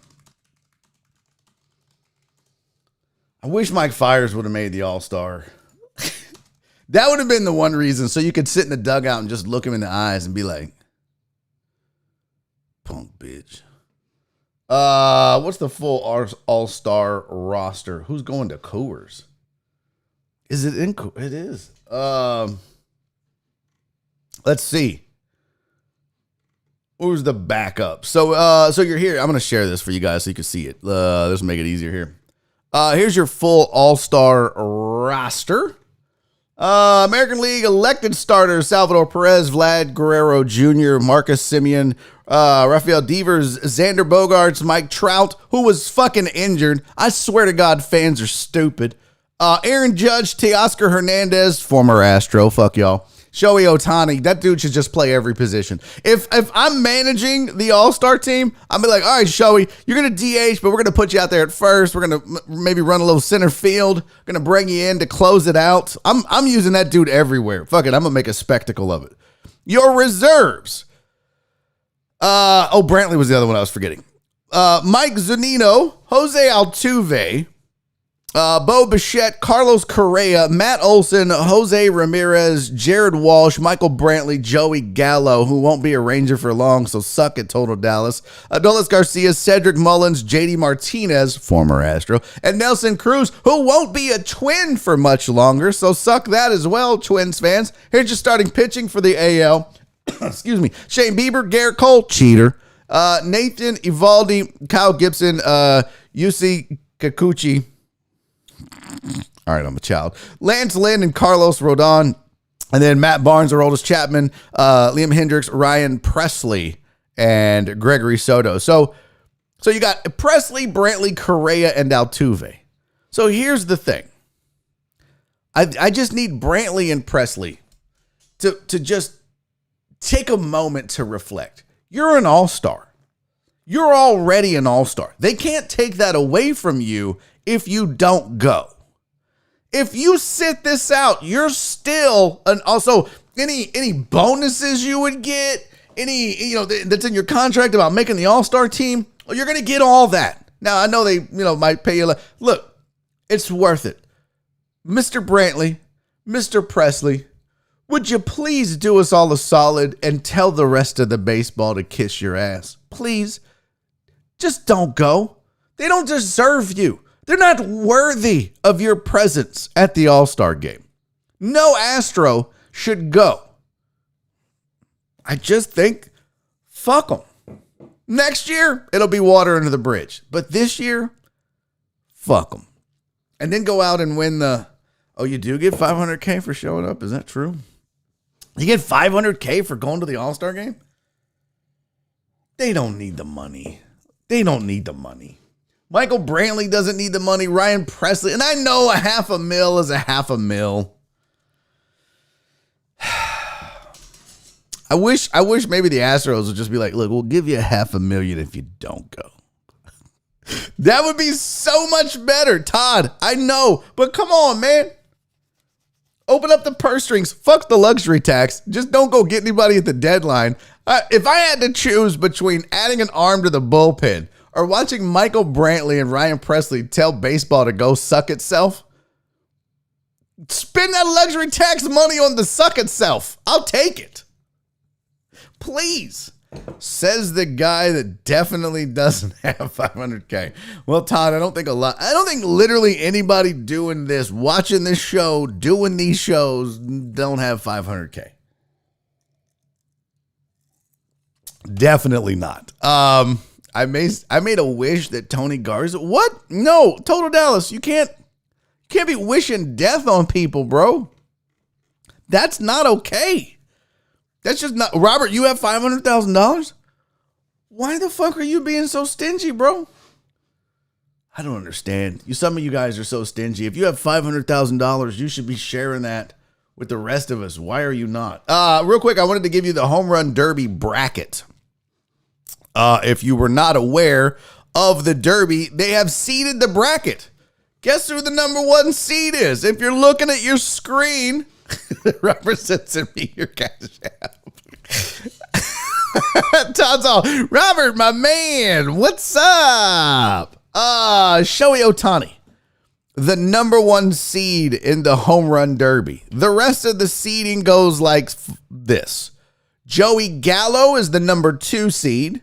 I wish Mike Fiers would have made the all-star. That would have been the one reason, so you could sit in the dugout and just look him in the eyes and be like, punk bitch. What's the full all-star roster? Who's going to Coors? Is it in? It is. Let's see. Who's the backup? So you're here. I'm gonna share this for you guys so you can see it. This will make it easier here. Here's your full all-star roster. American League elected starters: Salvador Perez, Vlad Guerrero Jr., Marcus Semien, Rafael Devers, Xander Bogaerts, Mike Trout, who was fucking injured. I swear to God, fans are stupid. Aaron Judge, Teoscar Hernandez, former Astro, fuck y'all. Shohei Ohtani, that dude should just play every position. If I'm managing the All-Star team, I'm be like, all right, Shohei, you're going to DH, but we're going to put you out there at first. We're going to maybe run a little center field. Going to bring you in to close it out. I'm using that dude everywhere. Fuck it, I'm going to make a spectacle of it. Your reserves. Brantley was the other one I was forgetting. Mike Zunino, Jose Altuve, Bo Bichette, Carlos Correa, Matt Olson, Jose Ramirez, Jared Walsh, Michael Brantley, Joey Gallo, who won't be a Ranger for long, so suck it, Total Dallas, Adolis Garcia, Cedric Mullins, JD Martinez, former Astro, and Nelson Cruz, who won't be a Twin for much longer, so suck that as well, Twins fans. Here's your starting pitching for the AL. Excuse me. Shane Bieber, Garrett Cole, cheater. Nathan Eovaldi, Kyle Gibson, Yusei Kikuchi. All right, I'm a child. Lance Lynn and Carlos Rodon. And then Matt Barnes, Aroldis Chapman, Liam Hendricks, Ryan Presley, and Gregory Soto. So you got Presley, Brantley, Correa, and Altuve. So here's the thing. I just need Brantley and Presley to just take a moment to reflect. You're an all-star. You're already an all-star. They can't take that away from you if you don't go. If you sit this out, you're still also any bonuses you would get, that's in your contract about making the all-star team, you're going to get all that. Now, I know they, might pay you. Look, it's worth it. Mr. Brantley, Mr. Presley, would you please do us all a solid and tell the rest of the baseball to kiss your ass? Please. Just don't go. They don't deserve you. They're not worthy of your presence at the All-Star game. No Astro should go. I just think, fuck them. Next year, it'll be water under the bridge. But this year, fuck them. And then go out and win you do get $500K for showing up? Is that true? You get $500K for going to the All-Star game? They don't need the money. They don't need the money. Michael Brantley doesn't need the money. Ryan Presley. And I know $500,000 is $500,000. I wish maybe the Astros would just be like, look, we'll give you $500,000 if you don't go. That would be so much better. Todd, I know. But come on, man. Open up the purse strings. Fuck the luxury tax. Just don't go get anybody at the deadline. If I had to choose between adding an arm to the bullpen or watching Michael Brantley and Ryan Presley tell baseball to go suck itself, spend that luxury tax money on the suck itself. I'll take it. Please. Says the guy that definitely doesn't have $500K. Well, Todd, I don't think literally anybody doing this, watching this show, doing these shows don't have $500K. Definitely not. I made a wish that Tony Garza. What? No, Total Dallas. You can't be wishing death on people, bro. That's not okay. That's just not. Robert, you have $500,000? Why the fuck are you being so stingy, bro? I don't understand. Some of you guys are so stingy. If you have $500,000, you should be sharing that with the rest of us. Why are you not? Real quick, I wanted to give you the Home Run Derby bracket. If you were not aware of the Derby, they have seeded the bracket. Guess who the number 1 seed is? If you're looking at your screen, Robert sent me your cash app. Todd's all, Robert, my man, what's up? Shohei Ohtani, the number 1 seed in the Home Run Derby. The rest of the seeding goes like this. Joey Gallo is the number 2 seed.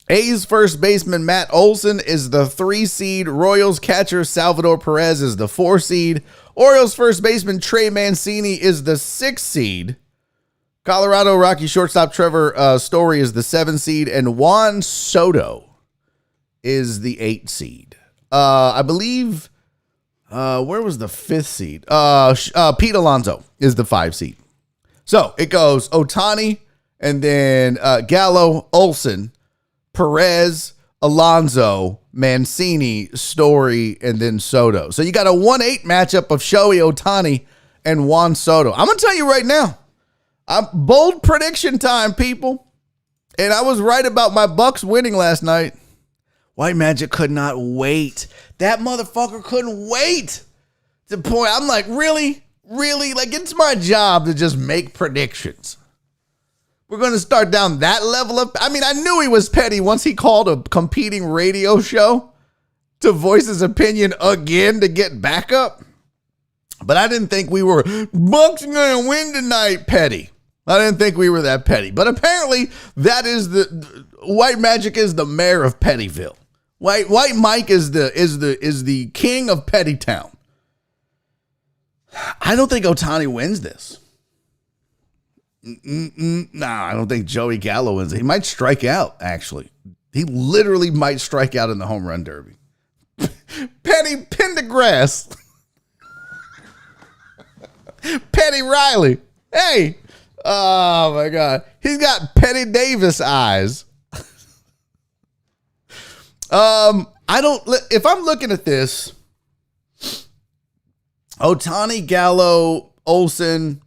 A's first baseman Matt Olson is the 3 seed. Royals catcher Salvador Perez is the 4 seed. Orioles first baseman Trey Mancini is the 6 seed. Colorado Rocky shortstop Trevor Story is the 7 seed. And Juan Soto is the 8 seed. I believe, where was the 5th seed? Pete Alonso is the 5 seed. So it goes Ohtani and then Gallo, Olson, Perez, Alonso, Mancini, Story, and then Soto. So you got a 1-8 matchup of Shohei Ohtani and Juan Soto. I'm going to tell you right now, bold prediction time, people. And I was right about my Bucks winning last night. White Magic could not wait. That motherfucker couldn't wait to point. I'm like, really? Really? Like, it's my job to just make predictions. We're going to start down that level of... I mean, I knew he was petty once he called a competing radio show to voice his opinion again to get backup. But I didn't think we were, Bucks are going to win tonight, petty. I didn't think we were that petty. But apparently, that is White Magic is the mayor of Pettyville. White Mike is the king of Pettytown. I don't think Ohtani wins this. Nah, I don't think Joey Gallo wins it. He might strike out, actually. He literally might strike out in the Home Run Derby. Petty Pendergrass. Petty Riley. Hey. Oh, my God. He's got Petty Davis eyes. If I'm looking at this, Ohtani, Gallo, Olson,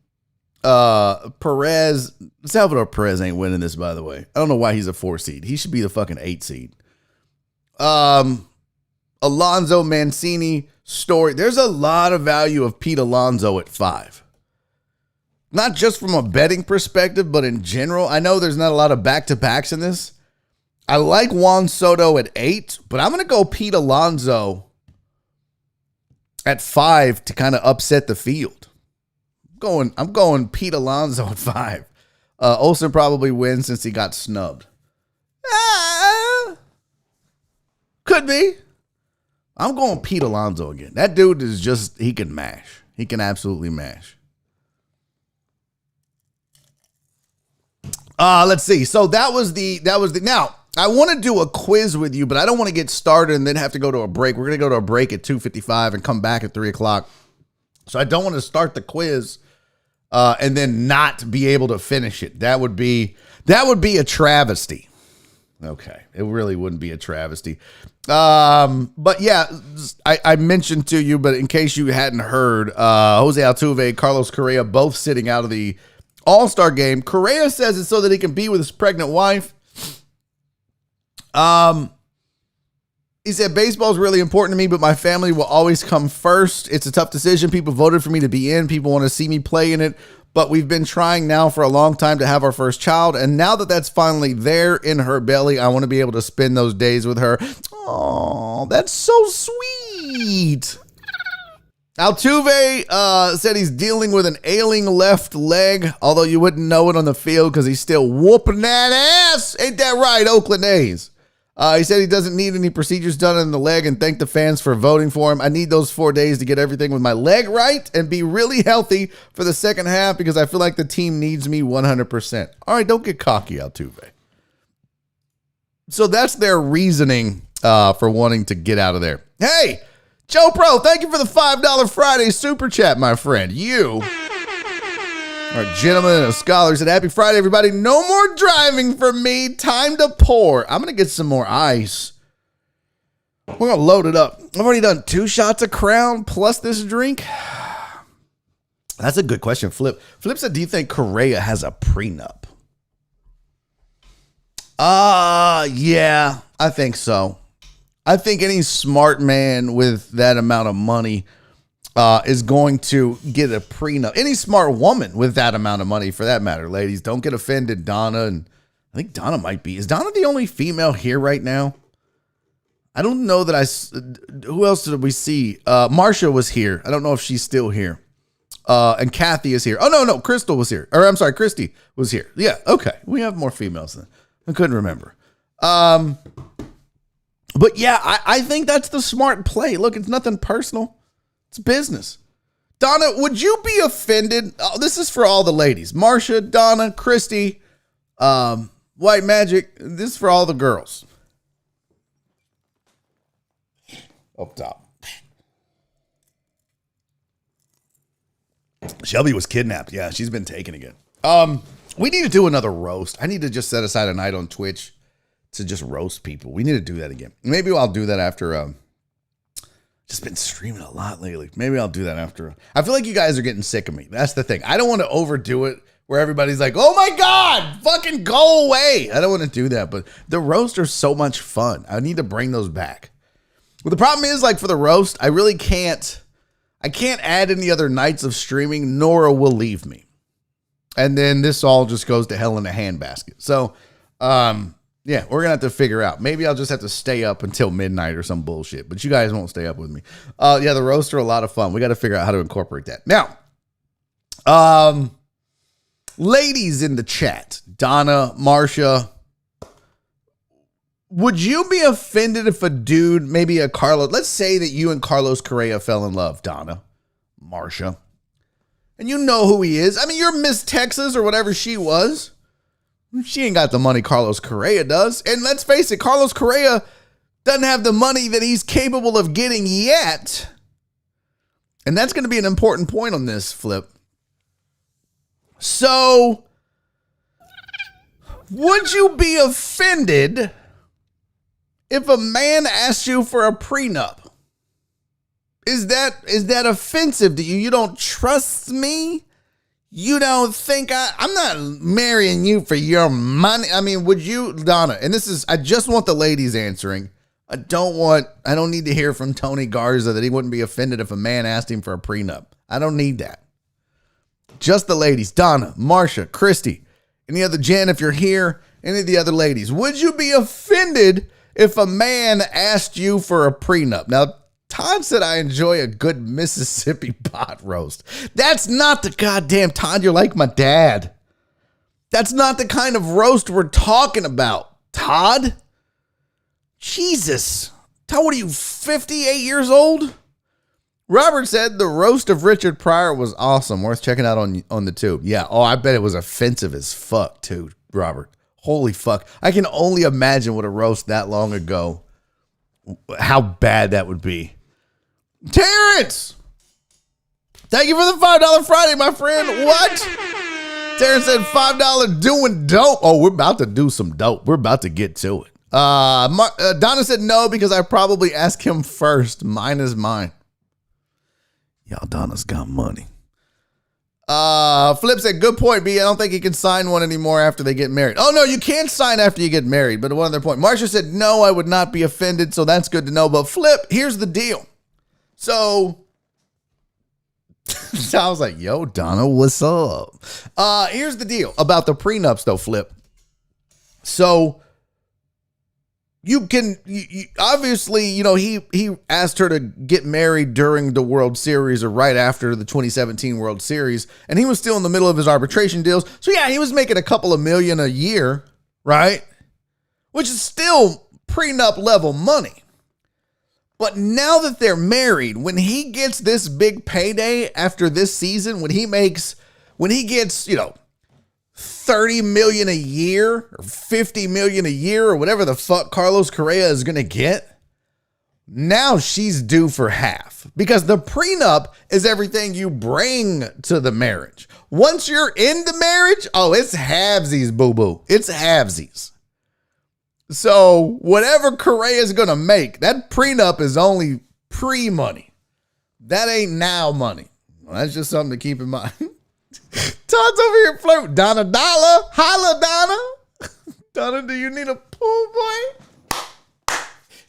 Perez, Salvador Perez ain't winning this, by the way. I don't know why he's a 4 seed. He should be the fucking 8 seed. Alonso, Mancini, Story. There's a lot of value of Pete Alonso at 5. Not just from a betting perspective, but in general. I know there's not a lot of back-to-backs in this. I like Juan Soto at 8, but I'm going to go Pete Alonso at 5 to kind of upset the field. I'm going Pete Alonso at 5. Olsen probably wins since he got snubbed. Could be. I'm going Pete Alonso again. That dude is just, he can mash. He can absolutely mash. Let's see. So that was the, now I want to do a quiz with you, but I don't want to get started and then have to go to a break. We're going to go to a break at 2:55 and come back at 3:00. So I don't want to start the quiz and then not be able to finish it. That would be a travesty. Okay. It really wouldn't be a travesty. But yeah, I mentioned to you, but in case you hadn't heard, Jose Altuve, Carlos Correa, both sitting out of the All-Star game. Correa says it's so that he can be with his pregnant wife. He said, baseball is really important to me, but my family will always come first. It's a tough decision. People voted for me to be in. People want to see me play in it, but we've been trying now for a long time to have our first child. And now that that's finally there in her belly, I want to be able to spend those days with her. Oh, that's so sweet. Altuve said he's dealing with an ailing left leg, although you wouldn't know it on the field because he's still whooping that ass. Ain't that right, Oakland A's? He said he doesn't need any procedures done in the leg and thanked the fans for voting for him. I need those 4 days to get everything with my leg right and be really healthy for the second half because I feel like the team needs me 100%. All right, don't get cocky, Altuve. So that's their reasoning for wanting to get out of there. Hey, Joe Pro, thank you for the $5 Friday super chat, my friend. You are a gentleman and a scholar. Said, happy Friday, everybody. No more driving for me. Time to pour. I'm going to get some more ice. We're going to load it up. I've already done 2 shots of Crown plus this drink. That's a good question, Flip. Flip said, do you think Correa has a prenup? Yeah, I think so. I think any smart man with that amount of money is going to get a prenup. Any smart woman with that amount of money, for that matter, ladies, don't get offended. Donna, and I think Donna might be. Is Donna the only female here right now? I don't know that who else did we see? Marsha was here. I don't know if she's still here. And Kathy is here. Oh, no, Crystal was here. Or I'm sorry, Christy was here. Yeah, okay. We have more females then. I couldn't remember. But yeah, I think that's the smart play. Look, it's nothing personal. It's business. Donna, would you be offended? Oh, this is for all the ladies. Marsha, Donna, Christy, White Magic. This is for all the girls. Up top. Shelby was kidnapped. Yeah, she's been taken again. We need to do another roast. I need to just set aside a night on Twitch to just roast people. We need to do that again. Maybe I'll do that after. Just been streaming a lot lately. Maybe I'll do that after. I feel like you guys are getting sick of me. That's the thing. I don't want to overdo it where everybody's like, oh my God, fucking go away. I don't want to do that. But the roasts are so much fun. I need to bring those back. Well, the problem is, like, for the roast, I really can't. I can't add any other nights of streaming. Nora will leave me. And then this all just goes to hell in a handbasket. So, yeah, we're going to have to figure out. Maybe I'll just have to stay up until midnight or some bullshit. But you guys won't stay up with me. Yeah, the roasts are a lot of fun. We got to figure out how to incorporate that. Now, ladies in the chat, Donna, Marsha, would you be offended if a dude, maybe a Carlos, let's say that you and Carlos Correa fell in love, Donna, Marsha, and you know who he is. I mean, you're Miss Texas or whatever she was. She ain't got the money Carlos Correa does. And let's face it, Carlos Correa doesn't have the money that he's capable of getting yet. And that's going to be an important point on this, Flip. So, would you be offended if a man asks you for a prenup? Is that offensive to you? You don't trust me? You don't think I'm not marrying you for your money? I mean, would you, Donna? And I just want the ladies answering. I don't need to hear from Tony Garza that he wouldn't be offended if a man asked him for a prenup. I don't need that. Just the ladies. Donna, Marsha, Christy, any other Jen, if you're here, any of the other ladies. Would you be offended if a man asked you for a prenup? Now, Todd said I enjoy a good Mississippi pot roast. That's not the goddamn Todd. You're like my dad. That's not the kind of roast we're talking about, Todd. Jesus. Todd, what are you, 58 years old? Robert said the roast of Richard Pryor was awesome. Worth checking out on the tube. Yeah. Oh, I bet it was offensive as fuck too, Robert. Holy fuck. I can only imagine what a roast that long ago, how bad that would be. Terrence! Thank you for the $5 Friday, my friend. What? Terrence said $5 doing dope. Oh, we're about to do some dope. We're about to get to it. Donna said no because I probably asked him first. Mine is mine. Y'all, Donna's got money. Flip said, good point, B. I don't think you can sign one anymore after they get married. Oh, no, you can't sign after you get married. But one other point. Marsha said, no, I would not be offended. So that's good to know. But Flip, here's the deal. So I was like, yo, Donna, what's up? Here's the deal about the prenups, though, Flip. So you obviously, he asked her to get married during the World Series or right after the 2017 World Series, and he was still in the middle of his arbitration deals. So yeah, he was making a couple of million a year, right? Which is still prenup level money. But now that they're married, when he gets this big payday after this season, when he gets, $30 million a year or $50 million a year or whatever the fuck Carlos Correa is going to get, now she's due for half because the prenup is everything you bring to the marriage. Once you're in the marriage, oh, it's halvesies, boo-boo. It's halvesies. So whatever Correa is going to make, that prenup is only pre-money. That ain't now money. Well, that's just something to keep in mind. Todd's over here flirting. Donna Dollar. Holla, Donna. Donna, do you need a pool boy?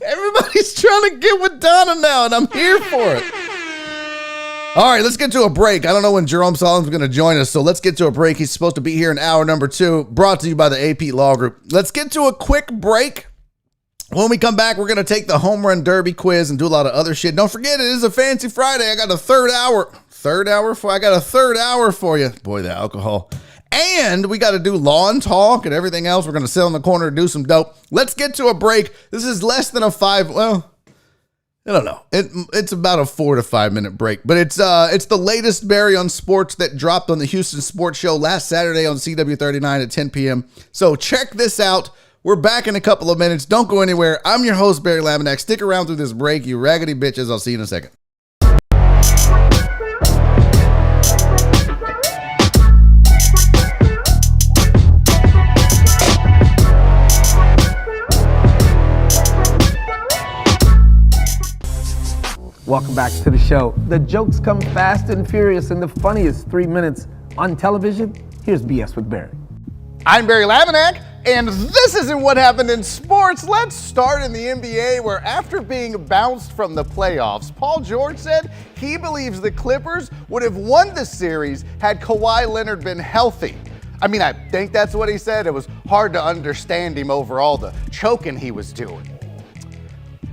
Everybody's trying to get with Donna now, and I'm here for it. All right, let's get to a break. I don't know when Jerome Solomon's going to join us, so let's get to a break. He's supposed to be here in hour number 2, brought to you by the AP Law Group. Let's get to a quick break. When we come back, we're going to take the Home Run Derby quiz and do a lot of other shit. Don't forget, it is a fancy Friday. I got a third hour for you. Boy, the alcohol. And we got to do lawn talk and everything else. We're going to sit on the corner and do some dope. Let's get to a break. This is less than a 5, well, I don't know. It's about a 4 to 5 minute break, but it's the latest Barry on Sports that dropped on the Houston Sports Show last Saturday on CW39 at 10 p.m. So check this out. We're back in a couple of minutes. Don't go anywhere. I'm your host, Barry Laminack. Stick around through this break, you raggedy bitches. I'll see you in a second. Welcome back to the show. The jokes come fast and furious in the funniest 3 minutes on television. Here's BS with Barry. I'm Barry Laminack, and this isn't what happened in sports. Let's start in the NBA, where after being bounced from the playoffs, Paul George said he believes the Clippers would have won the series had Kawhi Leonard been healthy. I mean, I think that's what he said. It was hard to understand him over all the choking he was doing.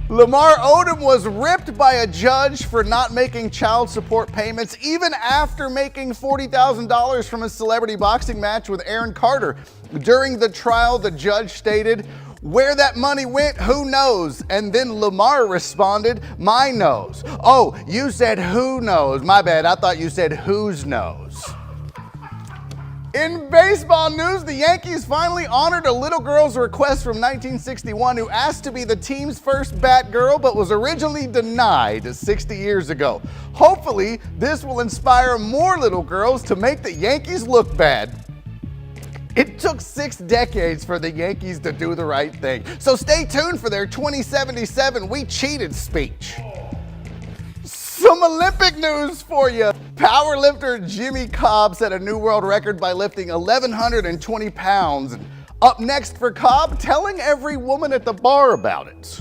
Lamar Odom was ripped by a judge for not making child support payments even after making $40,000 from a celebrity boxing match with Aaron Carter. During the trial, the judge stated, "Where that money went, who knows?" And then Lamar responded, "My nose." "Oh, you said who knows. My bad, I thought you said whose nose." In baseball news, the Yankees finally honored a little girl's request from 1961 who asked to be the team's first Batgirl but was originally denied 60 years ago. Hopefully, this will inspire more little girls to make the Yankees look bad. It took 6 decades for the Yankees to do the right thing, so stay tuned for their 2077 "We Cheated" speech. Some Olympic news for you. Powerlifter Jimmy Cobb set a new world record by lifting 1,120 pounds. And up next for Cobb, telling every woman at the bar about it.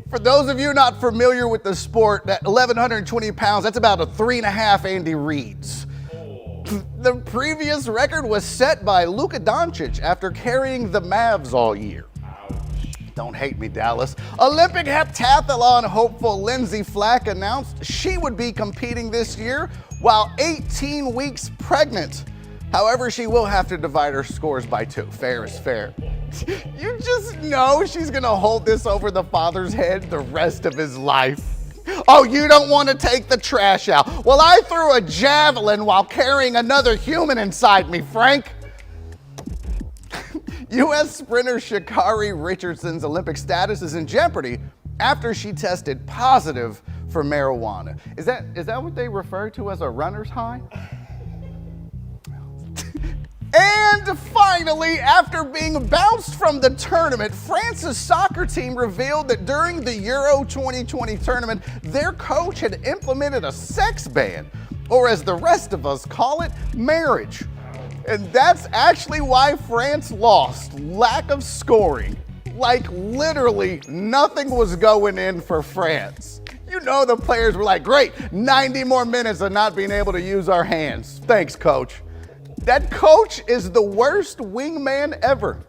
For those of you not familiar with the sport, that 1,120 pounds, that's about a 3.5 Andy Reid's. The previous record was set by Luka Doncic after carrying the Mavs all year. Don't hate me, Dallas. Olympic heptathlon hopeful Lindsey Flack announced she would be competing this year while 18 weeks pregnant. However, she will have to divide her scores by 2. Fair is fair. You just know she's gonna hold this over the father's head the rest of his life. "Oh, you don't want to take the trash out." "Well, I threw a javelin while carrying another human inside me, Frank." U.S. sprinter Sha'Carri Richardson's Olympic status is in jeopardy after she tested positive for marijuana. Is that what they refer to as a runner's high? And finally, after being bounced from the tournament, France's soccer team revealed that during the Euro 2020 tournament, their coach had implemented a sex ban, or as the rest of us call it, marriage. And that's actually why France lost. Lack of scoring. Like literally nothing was going in for France. You know the players were like, "Great, 90 more minutes of not being able to use our hands. Thanks, coach." That coach is the worst wingman ever.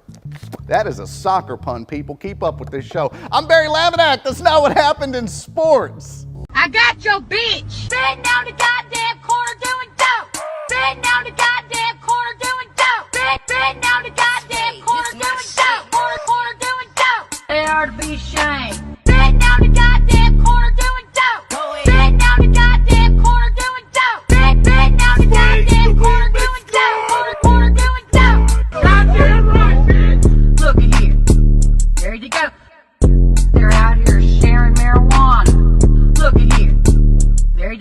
That is a soccer pun, people. Keep up with this show. I'm Barry Laminack. That's not what happened in sports. I got your bitch. Bend down the goddamn corner doing dope. Bend down the goddamn corner doing dope. Bend down the goddamn corner doing dope. Corner doing dope. They are to be ashamed. Bend down the goddamn corner doing dope. Bend down the goddamn corner doing dope. Bend down the goddamn corner doing dope. Corner doing dope. Goddamn right, bitch. Look at here. There you go. They're out here sharing marijuana. Look at here. There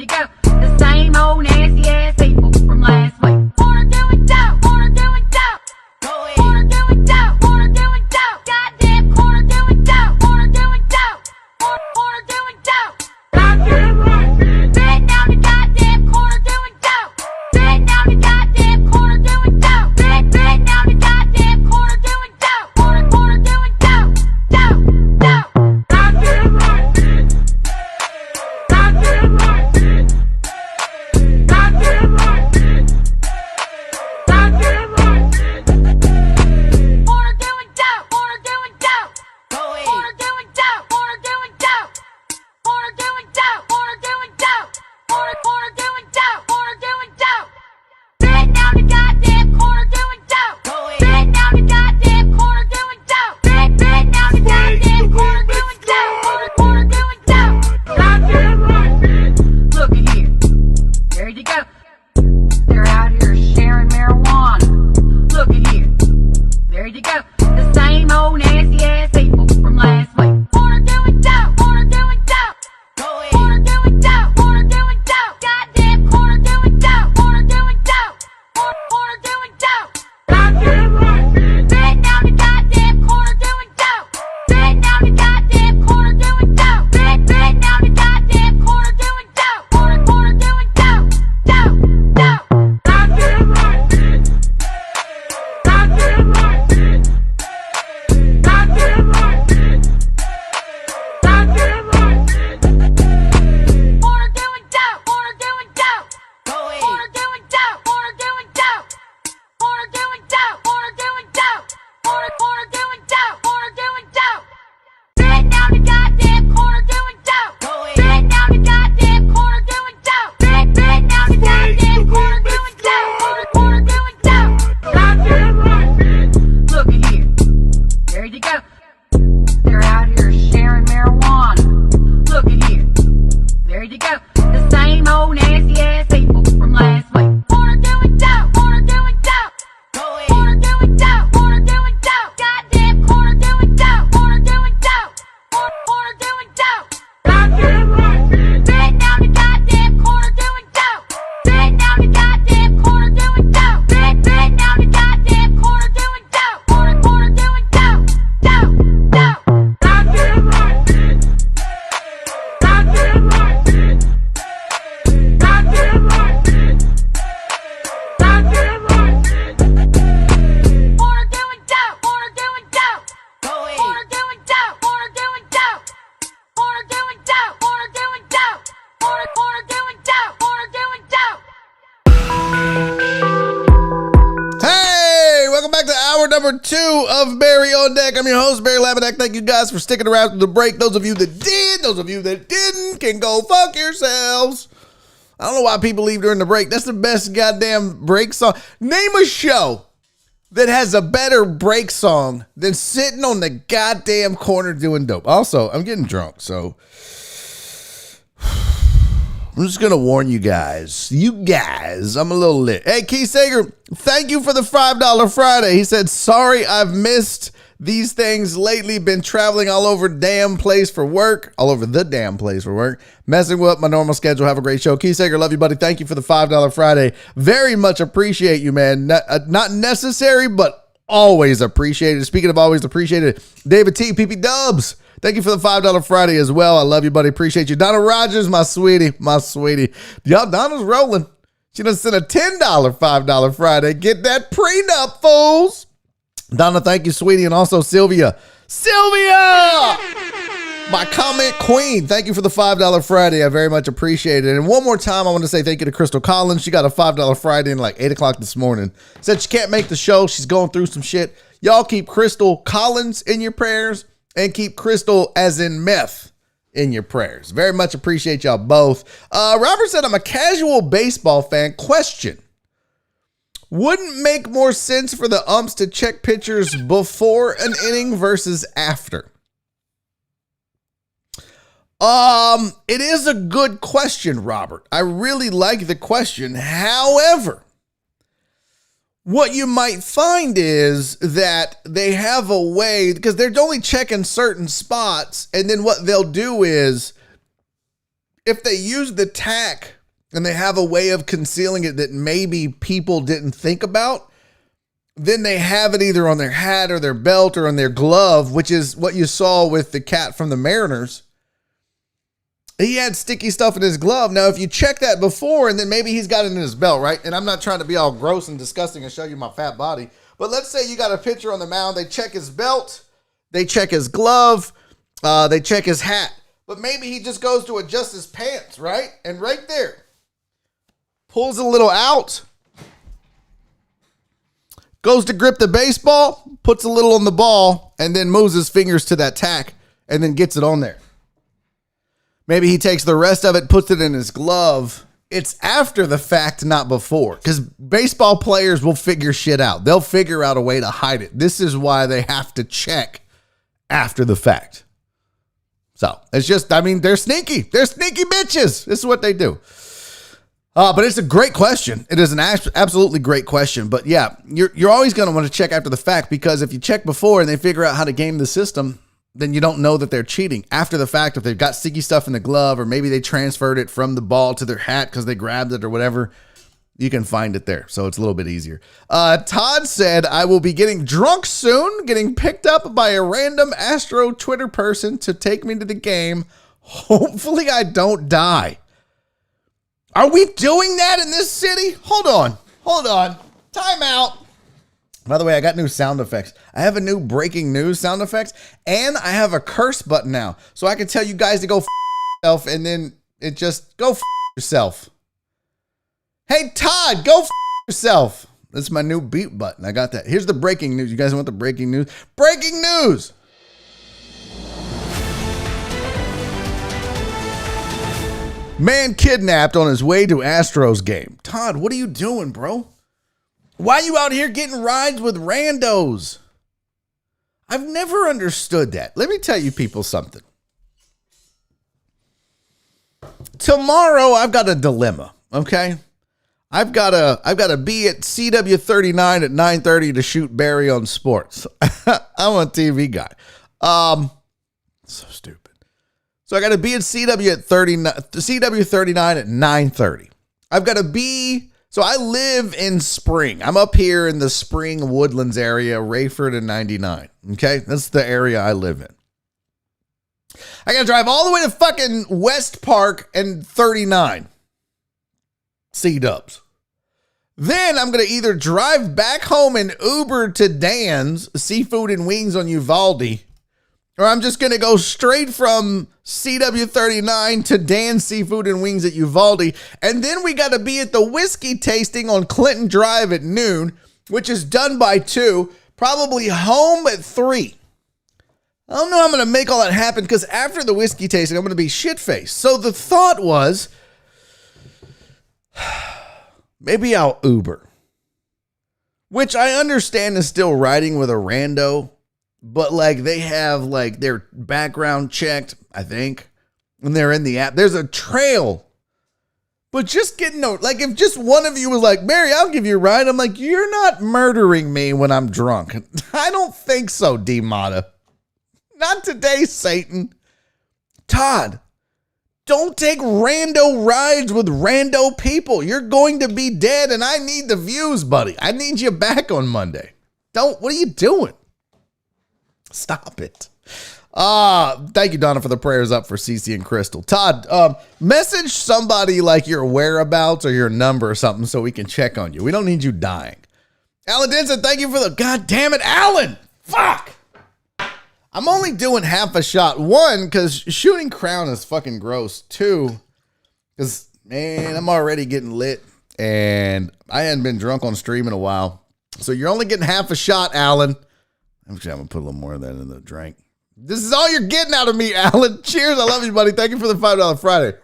same old nasty ass people from last week. Corner doing dope, corner doing dope. Corner doing dope, corner doing dope. Goddamn corner doing dope, corner doing dope. Corner doing dope. Goddamn right, bitch. Bend down the goddamn corner doing dope. Bend down the goddamn corner doing dope. Bend down the goddamn corner doing dope. Corner doing dope, dope, dope. Goddamn right, bitch. Goddamn right, bitch. Goddamn right, bitch. Goddamn right, bitch. Corner doing dope, corner doing dope. Corner doing dope, corner doing dope. Corner doing dope, corner doing dope. Corner doing dope, corner doing dope. Hey, welcome back to hour number 2 of Barry on Deck. I'm your host, Barry Laminack. Thank you guys for sticking around through the break. Those of you that did, those of you that didn't, can go fuck yourselves. I don't know why people leave during the break. That's the best goddamn break song. Name a show that has a better break song than sitting on the goddamn corner doing dope. Also, I'm getting drunk, so I'm just going to warn you guys. I'm a little lit. Hey, Keith Sager, thank you for the $5 Friday. He said, sorry I've missed these things lately. Been traveling all over the damn place for work. Messing with my normal schedule. Have a great show. Keith Sager, love you, buddy. Thank you for the $5 Friday. Very much appreciate you, man. Not necessary, but always appreciated. Speaking of always appreciated, David T, PP Dubs. Thank you for the $5 Friday as well. I love you, buddy. Appreciate you. Donna Rogers, my sweetie. Y'all, Donna's rolling. She done sent a $10 $5 Friday. Get that prenup, fools. Donna, thank you, sweetie. And also Sylvia, my comment queen. Thank you for the $5 Friday. I very much appreciate it. And one more time, I want to say thank you to Crystal Collins. She got a $5 Friday in like 8 o'clock this morning. Said she can't make the show. She's going through some shit. Y'all keep Crystal Collins in your prayers. And keep Crystal, as in meth, in your prayers. Very much appreciate y'all both. Robert said, I'm a casual baseball fan. Question. Wouldn't make more sense for the umps to check pitchers before an inning versus after? It is a good question, Robert. I really like the question. However, what you might find is that they have a way, because they're only checking certain spots, and then what they'll do is, if they use the tack and they have a way of concealing it that maybe people didn't think about, then they have it either on their hat or their belt or on their glove, which is what you saw with the cat from the Mariners. He had sticky stuff in his glove. Now, if you check that before, and then maybe he's got it in his belt, right? And I'm not trying to be all gross and disgusting and show you my fat body, but let's say you got a pitcher on the mound. They check his belt. They check his glove. They check his hat. But maybe he just goes to adjust his pants, right? And right there, pulls a little out, goes to grip the baseball, puts a little on the ball, and then moves his fingers to that tack and then gets it on there. Maybe he takes the rest of it, puts it in his glove. It's after the fact, not before. Because baseball players will figure shit out. They'll figure out a way to hide it. This is why they have to check after the fact. So, it's just, they're sneaky. They're sneaky bitches. This is what they do. But it's a great question. It is an absolutely great question. But yeah, you're always going to want to check after the fact, because if you check before and they figure out how to game the system, then you don't know that they're cheating. After the fact, if they've got sticky stuff in the glove, or maybe they transferred it from the ball to their hat because they grabbed it or whatever, you can find it there. So it's a little bit easier. Todd said, I will be getting drunk soon, getting picked up by a random Astro Twitter person to take me to the game. Hopefully I don't die. Are we doing that in this city? Hold on. Time out. By the way, I got new sound effects. I have a new breaking news sound effects, and I have a curse button now. So I can tell you guys to go yourself, and then it just go yourself. Hey, Todd, go yourself. That's my new beat button. I got that. Here's the breaking news. You guys want the breaking news? Breaking news. Man kidnapped on his way to Astros game. Todd, what are you doing, bro? Why are you out here getting rides with randos? I've never understood that. Let me tell you people something. tomorrow I've got a dilemma, okay? I've got to be at CW39 at 9:30 to shoot Barry on sports. I'm a TV guy. So stupid. So I got to be at CW39 at 9:30. I've got to be, so I live in Spring. I'm up here in the Spring Woodlands area, Rayford and 99. Okay? That's the area I live in. I got to drive all the way to fucking West Park and 39. C-dubs. Then I'm going to either drive back home and Uber to Dan's Seafood and Wings on Uvalde, or I'm just going to go straight from CW39 to Dan's Seafood and Wings at Uvalde. And then we got to be at the whiskey tasting on Clinton Drive at noon, which is done by 2, probably home at 3. I don't know how I'm going to make all that happen because after the whiskey tasting, I'm going to be shit-faced. So the thought was, maybe I'll Uber, which I understand is still riding with a rando, but like they have like their background checked, I think, and they're in the app. There's a trail, but just getting like if just one of you was like, Mary, I'll give you a ride. I'm like, you're not murdering me when I'm drunk. I don't think so, D-Mata. Not today, Satan. Todd, don't take rando rides with rando people. You're going to be dead, and I need the views, buddy. I need you back on Monday. What are you doing? Stop it. Thank you, Donna, for the prayers up for CC and Crystal. Todd, message somebody like your whereabouts or your number or something so we can check on you. We don't need you dying. Alan Denson, thank you for the, God damn it, Alan. Fuck. I'm only doing half a shot. 1, because shooting Crown is fucking gross. 2, because, man, I'm already getting lit, and I hadn't been drunk on stream in a while. So you're only getting half a shot, Alan. Actually, I'm going to put a little more of that in the drink. This is all you're getting out of me, Alan. Cheers. I love you, buddy. Thank you for the $5 Friday.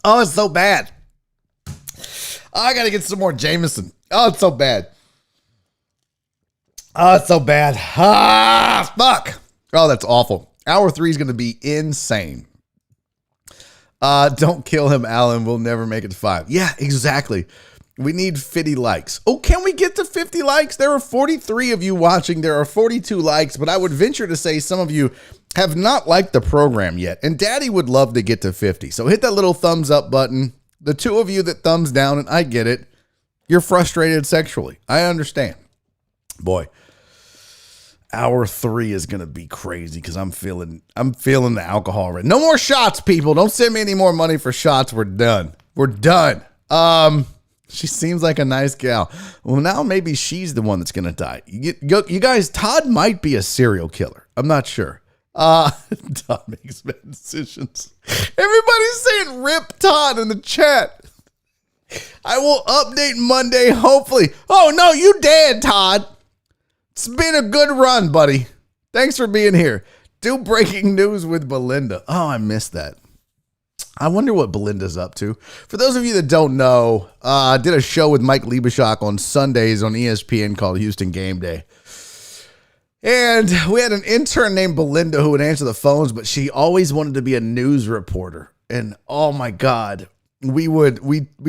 Oh, it's so bad. Oh, I got to get some more Jameson. Oh, it's so bad. Oh, it's so bad. Ah, fuck. Oh, that's awful. Hour 3 is going to be insane. Don't kill him, Alan. We'll never make it to 5. Yeah, exactly. We need 50 likes. Oh, can we get to 50 likes? There are 43 of you watching. There are 42 likes, but I would venture to say some of you have not liked the program yet, and Daddy would love to get to 50. So hit that little thumbs up button. The 2 of you that thumbs down, and I get it. You're frustrated sexually. I understand. Boy. Hour 3 is going to be crazy because I'm feeling the alcohol already. No more shots, people. Don't send me any more money for shots. We're done. We're done. She seems like a nice gal. Well, now maybe she's the one that's going to die. You guys, Todd might be a serial killer. I'm not sure. Todd makes bad decisions. Everybody's saying rip Todd in the chat. I will update Monday, hopefully. Oh, no, you dead, Todd. It's been a good run, buddy. Thanks for being here. Do breaking news with Belinda. Oh, I missed that. I wonder what Belinda's up to. For those of you that don't know, I did a show with Mike Liebeshock on Sundays on ESPN called Houston Game Day. And we had an intern named Belinda who would answer the phones, but she always wanted to be a news reporter. And oh my God, we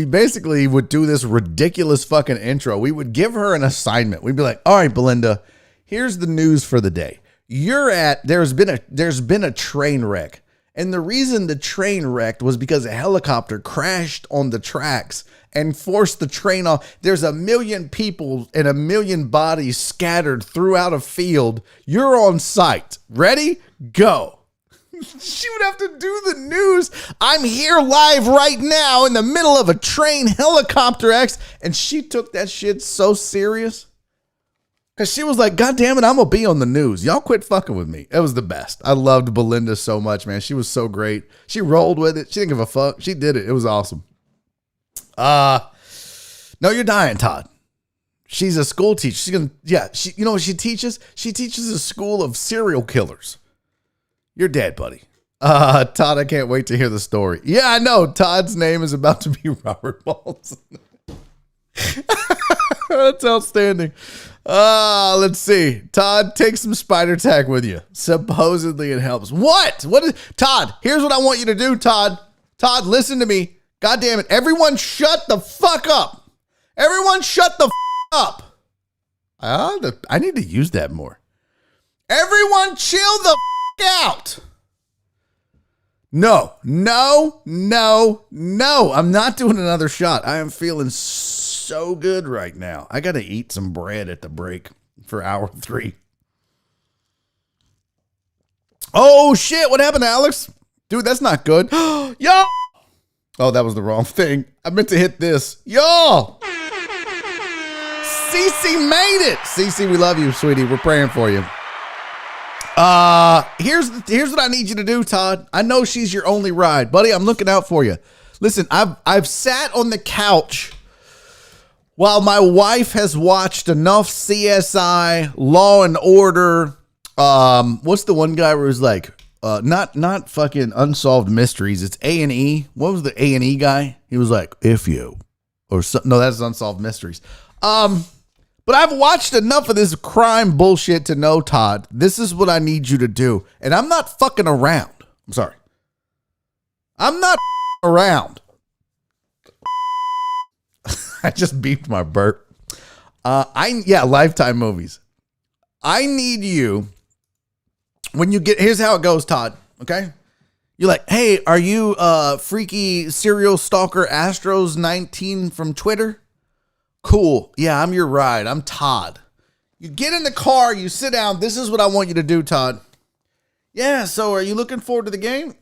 basically would do this ridiculous fucking intro. We would give her an assignment. We'd be like, all right, Belinda, here's the news for the day. There's been a train wreck. And the reason the train wrecked was because a helicopter crashed on the tracks and forced the train off. There's 1 million people and 1 million bodies scattered throughout a field. You're on site. Ready? Go. She would have to do the news. I'm here live right now in the middle of a train helicopter accident. And she took that shit so serious. Because she was like, God damn it, I'm going to be on the news. Y'all quit fucking with me. It was the best. I loved Belinda so much, man. She was so great. She rolled with it. She didn't give a fuck. She did it. It was awesome. No, you're dying, Todd. She's a school teacher. She's going to, you know what she teaches? She teaches a school of serial killers. You're dead, buddy. Todd, I can't wait to hear the story. Yeah, I know. Todd's name is about to be Robert Balls. That's outstanding. Let's see. Todd, take some spider tack with you. Supposedly it helps. What? Todd, here's what I want you to do, Todd. Todd, listen to me. God damn it. Everyone shut the fuck up. Everyone shut the up. I need to use that more. Everyone chill the out. No. I'm not doing another shot. I am feeling so good right now. I got to eat some bread at the break for hour 3. Oh, shit. What happened, Alex? Dude, that's not good. Yo! Oh, that was the wrong thing. I meant to hit this. Yo! Cece made it. Cece, we love you, sweetie. We're praying for you. Here's what I need you to do, Todd. I know she's your only ride. Buddy, I'm looking out for you. Listen, I've sat on the couch while my wife has watched enough CSI, Law and Order. What's the one guy where it was like, not fucking Unsolved Mysteries. It's A&E. What was the A&E guy? He was like, if you, or something. No, that's Unsolved Mysteries. But I've watched enough of this crime bullshit to know, Todd, this is what I need you to do. And I'm not fucking around. I'm sorry. I'm not around. I just beeped my burp. Lifetime movies. I need you, when you get, here's how it goes, Todd, okay? You're like, hey, are you freaky serial stalker Astros 19 from Twitter? Cool. Yeah, I'm your ride. I'm Todd. You get in the car, you sit down. This is what I want you to do, Todd. Yeah, so are you looking forward to the game?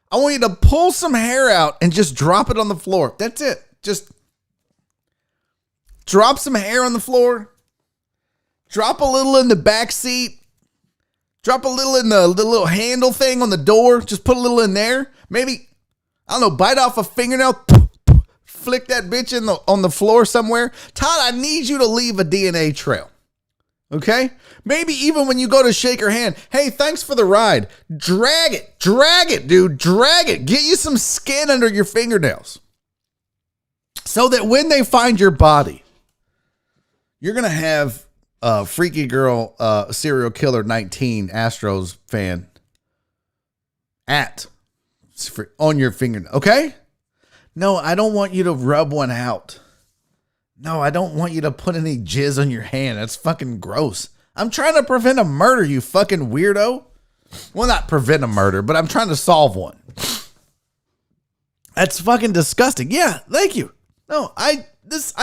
I want you to pull some hair out and just drop it on the floor. That's it. Just drop some hair on the floor. Drop a little in the back seat. Drop a little in the little handle thing on the door. Just put a little in there. Maybe, I don't know, bite off a fingernail. Flick that bitch on the floor somewhere. Todd, I need you to leave a DNA trail. Okay? Maybe even when you go to shake her hand. Hey, thanks for the ride. Drag it, dude. Drag it. Get you some skin under your fingernails. So that when they find your body, you're going to have freaky girl, serial killer 19 Astros fan on your fingernail. Okay? No, I don't want you to rub one out. No, I don't want you to put any jizz on your hand. That's fucking gross. I'm trying to prevent a murder, you fucking weirdo. Well, not prevent a murder, but I'm trying to solve one. That's fucking disgusting. Yeah, thank you. No, I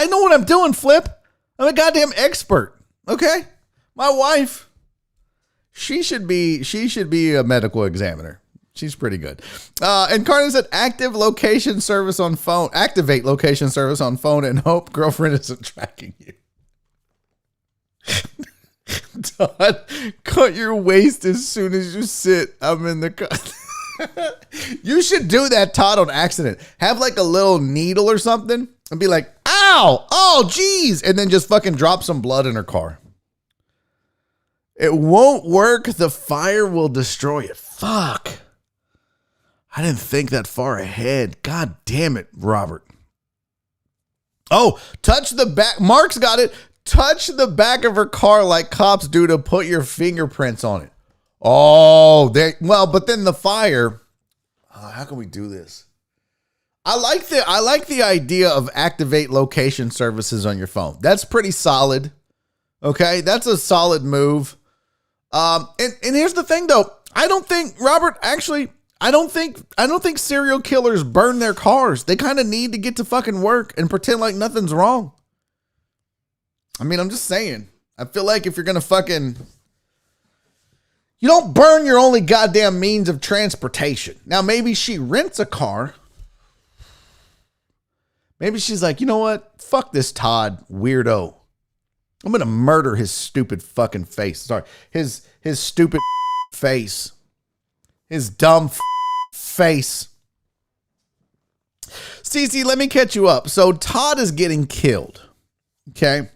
know what I'm doing, Flip. I'm a goddamn expert. Okay? My wife, she should be a medical examiner. She's pretty good. And Carden said, activate location service on phone and hope girlfriend isn't tracking you. Todd, cut your waist as soon as you sit. I'm in the car. You should do that, Todd, on accident. Have like a little needle or something and be like, ow, oh, geez. And then just fucking drop some blood in her car. It won't work. The fire will destroy it. Fuck. I didn't think that far ahead. God damn it, Robert. Oh, touch the back. Mark's got it. Touch the back of her car like cops do to put your fingerprints on it. Oh, but then the fire. How can we do this? I like the idea of activate location services on your phone. That's pretty solid. Okay, that's a solid move. And here's the thing, though. I don't think serial killers burn their cars. They kind of need to get to fucking work and pretend like nothing's wrong. I mean, I'm just saying. I feel like if you're going to fucking... You don't burn your only goddamn means of transportation. Now, maybe she rents a car. Maybe she's like, you know what? Fuck this Todd weirdo. I'm going to murder his stupid fucking face. Sorry. His stupid face. His dumb face. Cece, let me catch you up. So Todd is getting killed. Okay.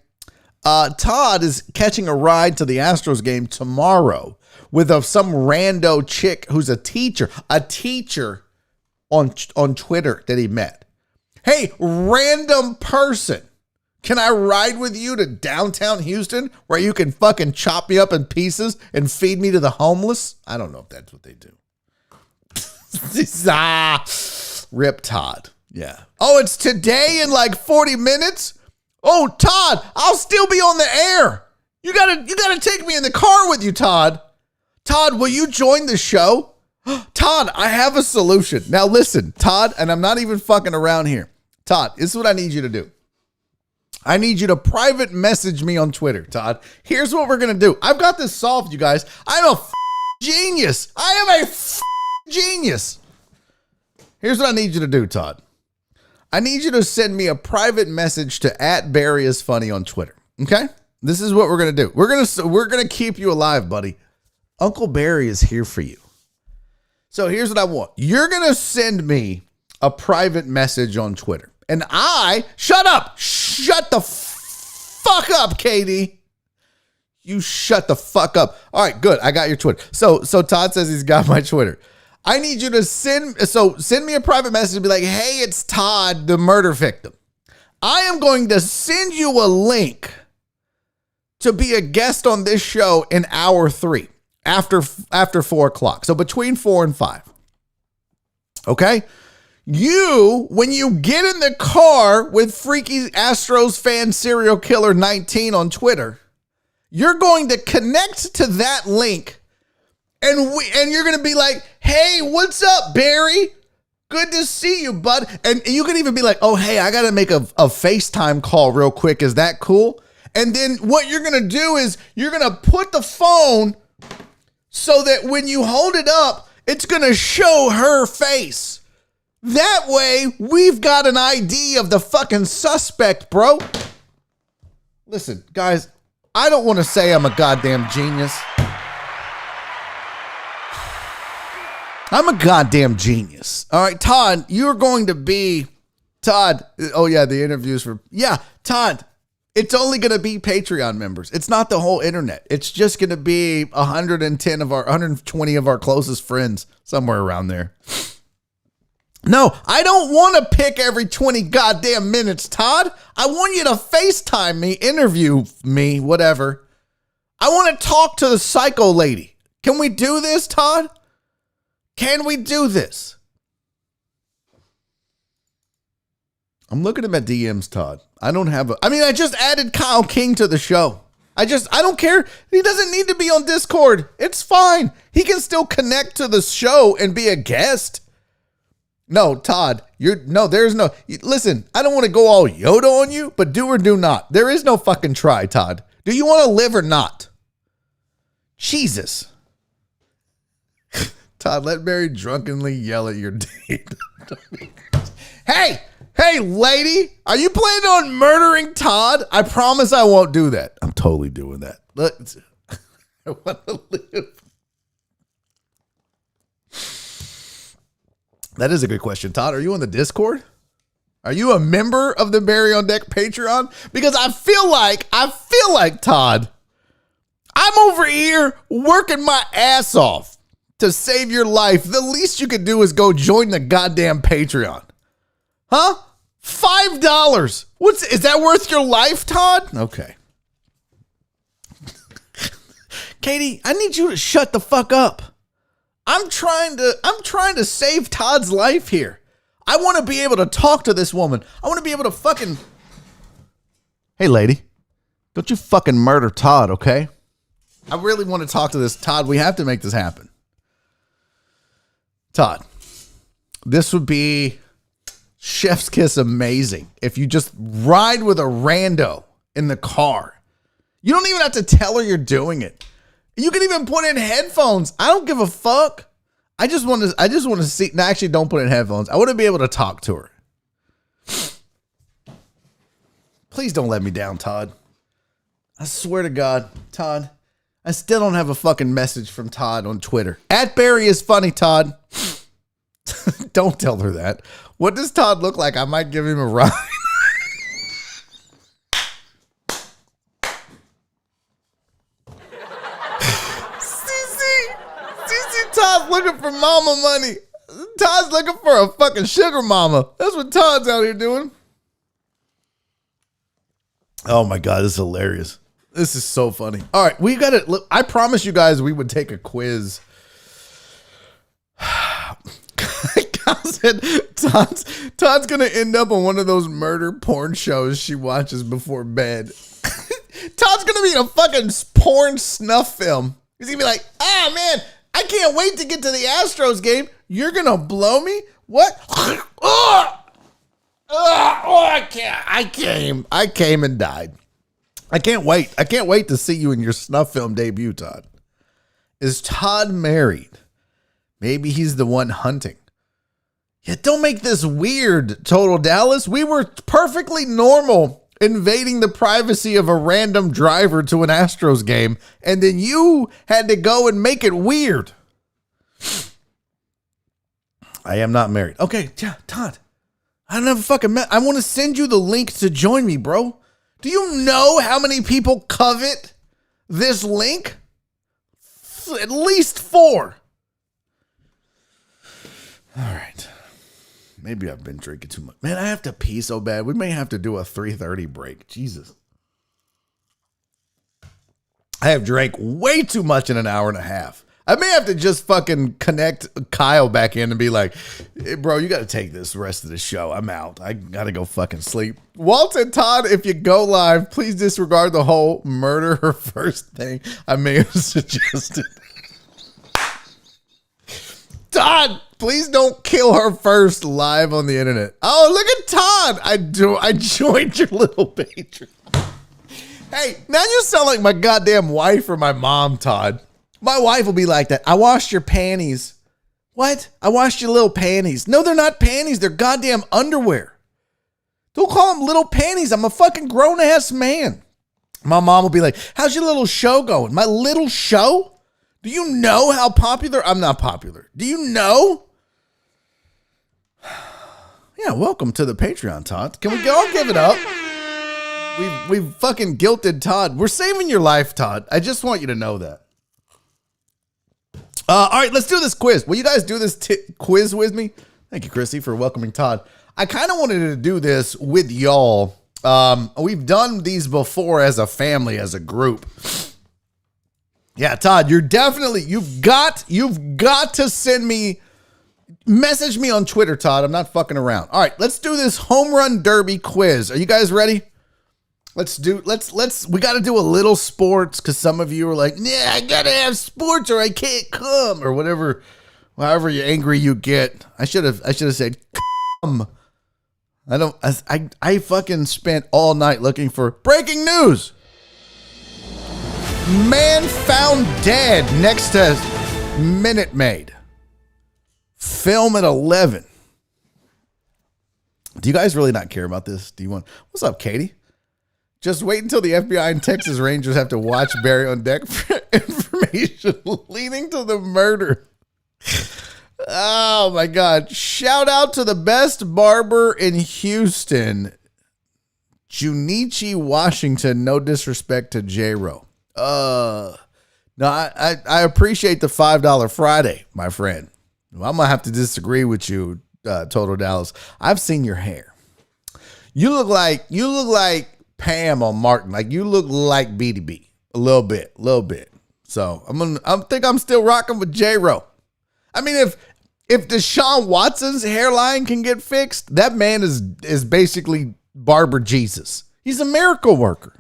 Todd is catching a ride to the Astros game tomorrow with some rando chick who's a teacher on Twitter that he met. Hey, random person Can I ride with you to downtown Houston where you can fucking chop me up in pieces and feed me to the homeless? I don't know if that's what they do. Rip Todd. Yeah. Oh, it's today in like 40 minutes? Oh, Todd, I'll still be on the air. You gotta take me in the car with you, Todd. Todd, will you join the show? Todd, I have a solution. Now listen, Todd, and I'm not even fucking around here. Todd, this is what I need you to do. I need you to private message me on Twitter, Todd. Here's what we're going to do. I've got this solved, you guys. I'm a genius. I am a genius. Here's what I need you to do, Todd. I need you to send me a private message to @BarryIsFunny on Twitter. Okay? This is what we're going to do. We're going to keep you alive, buddy. Uncle Barry is here for you. So here's what I want. You're going to send me a private message on Twitter. And shut up. Shut the fuck up, Katie. You shut the fuck up. All right, good. I got your Twitter. So Todd says he's got my Twitter. I need you to send me a private message and be like, hey, it's Todd, the murder victim. I am going to send you a link to be a guest on this show in hour 3 after 4 o'clock. So between 4 and 5. Okay? When you get in the car with freaky Astros fan serial killer 19 on Twitter, you're going to connect to that link and you're going to be like, hey, what's up, Barry? Good to see you, bud. And you can even be like, oh, hey, I got to make a FaceTime call real quick. Is that cool? And then what you're going to do is you're going to put the phone so that when you hold it up, it's going to show her face. That way, we've got an ID of the fucking suspect, bro. Listen, guys, I don't want to say I'm a goddamn genius. I'm a goddamn genius. All right, Todd, you're going to be... Todd, oh yeah, the interviews for... Yeah, Todd, it's only going to be Patreon members. It's not the whole internet. It's just going to be 120 of our closest friends, somewhere around there. No, I don't want to pick every 20 goddamn minutes, Todd. I want you to FaceTime me, interview me, whatever. I want to talk to the psycho lady. Can we do this, Todd? Can we do this? I'm looking at my DMs, Todd. I just added Kyle King to the show. I don't care. He doesn't need to be on Discord. It's fine. He can still connect to the show and be a guest. No, Todd, listen, I don't want to go all Yoda on you, but do or do not. There is no fucking try, Todd. Do you want to live or not? Jesus. Todd, let Barry drunkenly yell at your date. Hey, lady, are you planning on murdering Todd? I promise I won't do that. I'm totally doing that. Look, I want to live. That is a good question. Todd, are you on the Discord? Are you a member of the Barry on Deck Patreon? Because I feel like, Todd, I'm over here working my ass off to save your life. The least you could do is go join the goddamn Patreon. Huh? $5. Is that worth your life, Todd? Okay. Katie, I need you to shut the fuck up. I'm trying to save Todd's life here. I want to be able to talk to this woman. I want to be able to fucking... Hey, lady, don't you fucking murder Todd, okay? I really want to talk to this. Todd, we have to make this happen. Todd, this would be chef's kiss amazing if you just ride with a rando in the car. You don't even have to tell her you're doing it. You can even put in headphones. I don't give a fuck. I just want to see. No, actually, don't put in headphones. I want to be able to talk to her. Please don't let me down, Todd. I swear to God, Todd. I still don't have a fucking message from Todd on Twitter. @BarryIsFunny, Todd. Don't tell her that. What does Todd look like? I might give him a ride. Todd's looking for mama money. Todd's looking for a fucking sugar mama. That's what Todd's out here doing. Oh my God, this is hilarious. This is so funny. All right, we got to look. I promised you guys we would take a quiz. Kyle said Todd's going to end up on one of those murder porn shows she watches before bed. Todd's going to be in a fucking porn snuff film. He's going to be like, ah, man, I can't wait to get to the Astros game. You're going to blow me? What? I can't. I came and died. I can't wait. I can't wait to see you in your snuff film debut, Todd. Is Todd married? Maybe he's the one hunting. Yeah, don't make this weird, Total Dallas. We were perfectly normal invading the privacy of a random driver to an Astros game, and then you had to go and make it weird. I am not married. Okay, yeah, Todd. I don't have a fucking I want to send you the link to join me, bro. Do you know how many people covet this link? At least 4. All right. Maybe I've been drinking too much. Man, I have to pee so bad. We may have to do a 3:30 break. Jesus. I have drank way too much in an hour and a half. I may have to just fucking connect Kyle back in and be like, hey, bro, you got to take this rest of the show. I'm out. I got to go fucking sleep. Walt and Todd, if you go live, please disregard the whole murder her first thing I may have suggested. Todd, please don't kill her first live on the internet. Oh, look at Todd. I joined your little Patreon. Hey, now you sound like my goddamn wife or my mom, Todd. My wife will be like that. I washed your panties. What? I washed your little panties. No, they're not panties. They're goddamn underwear. Don't call them little panties. I'm a fucking grown-ass man. My mom will be like, how's your little show going? My little show? Do you know how popular? I'm not popular. Do you know? Yeah, welcome to the Patreon, Todd. Can we all give it up? We've fucking guilted Todd. We're saving your life, Todd. I just want you to know that. All right, let's do this quiz. Will you guys do this quiz with me? Thank you, Chrissy, for welcoming Todd. I kind of wanted to do this with y'all. We've done these before as a family, as a group. Yeah, Todd, you've got to message me on Twitter, Todd. I'm not fucking around. All right, let's do this home run derby quiz. Are you guys ready? We got to do a little sports because some of you are like, yeah, I got to have sports or I can't come or whatever, however angry you get. I should have said, come. I fucking spent all night looking for breaking news. Man found dead next to Minute Maid. Film at 11. Do you guys really not care about this? What's up, Katie? Just wait until the FBI and Texas Rangers have to watch Barry on Deck for information leading to the murder. Oh my God. Shout out to the best barber in Houston, Junichi, Washington. No disrespect to J-Ro. No, I appreciate the $5 Friday, my friend. I'm gonna have to disagree with you, Total Dallas. I've seen your hair. You look like Pam on Martin. Like you look like BDB a little bit. So I think I'm still rocking with J-Ro. I mean, if Deshaun Watson's hairline can get fixed, that man is basically Barber Jesus. He's a miracle worker.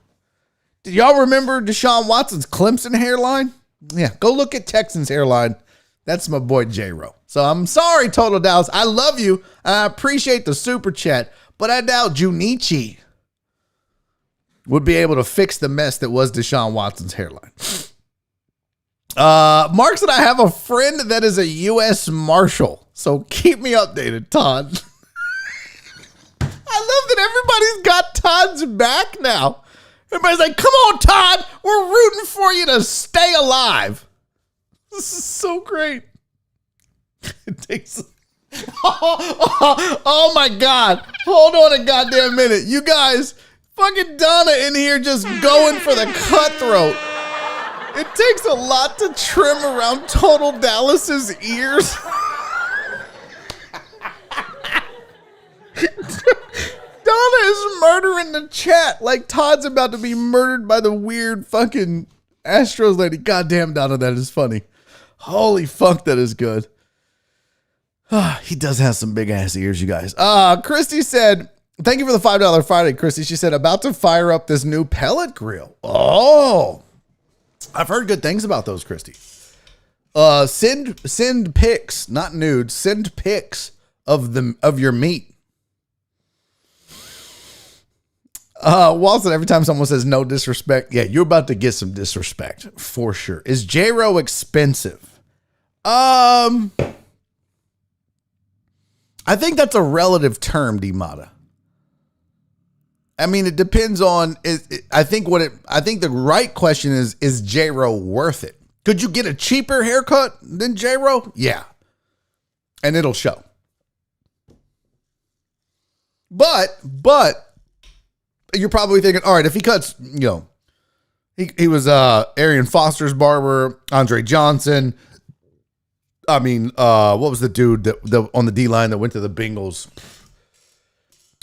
Do y'all remember Deshaun Watson's Clemson hairline? Yeah, go look at Texans hairline. That's my boy J-Ro. So I'm sorry, Total Dallas. I love you. I appreciate the super chat, but I doubt Junichi would be able to fix the mess that was Deshaun Watson's hairline. Mark said I have a friend that is a U.S. Marshal, so keep me updated, Todd. I love that everybody's got Todd's back now. Everybody's like, come on, Todd, we're rooting for you to stay alive. This is so great. It takes... Oh my God. Hold on a goddamn minute. You guys, fucking Donna in here just going for the cutthroat. It takes a lot to trim around Total Dallas's ears. Donna is murdering the chat like Todd's about to be murdered by the weird fucking Astros lady. Goddamn, Donna, that is funny. Holy fuck, that is good. He does have some big ass ears, you guys. Christy said, thank you for the $5 Friday, Christy. She said, about to fire up this new pellet grill. Oh, I've heard good things about those, Christy. Send pics, not nudes. Send pics of your meat. Walton, every time someone says no disrespect, yeah, you're about to get some disrespect for sure. Is J-Ro expensive? I think that's a relative term, D-Mata. I mean, it depends on. I think the right question is J-Ro worth it? Could you get a cheaper haircut than J-Ro? Yeah, and it'll show. But you're probably thinking, all right, if he cuts, he was Arian Foster's barber, Andre Johnson. I mean, what was the dude that on the D line that went to the Bengals?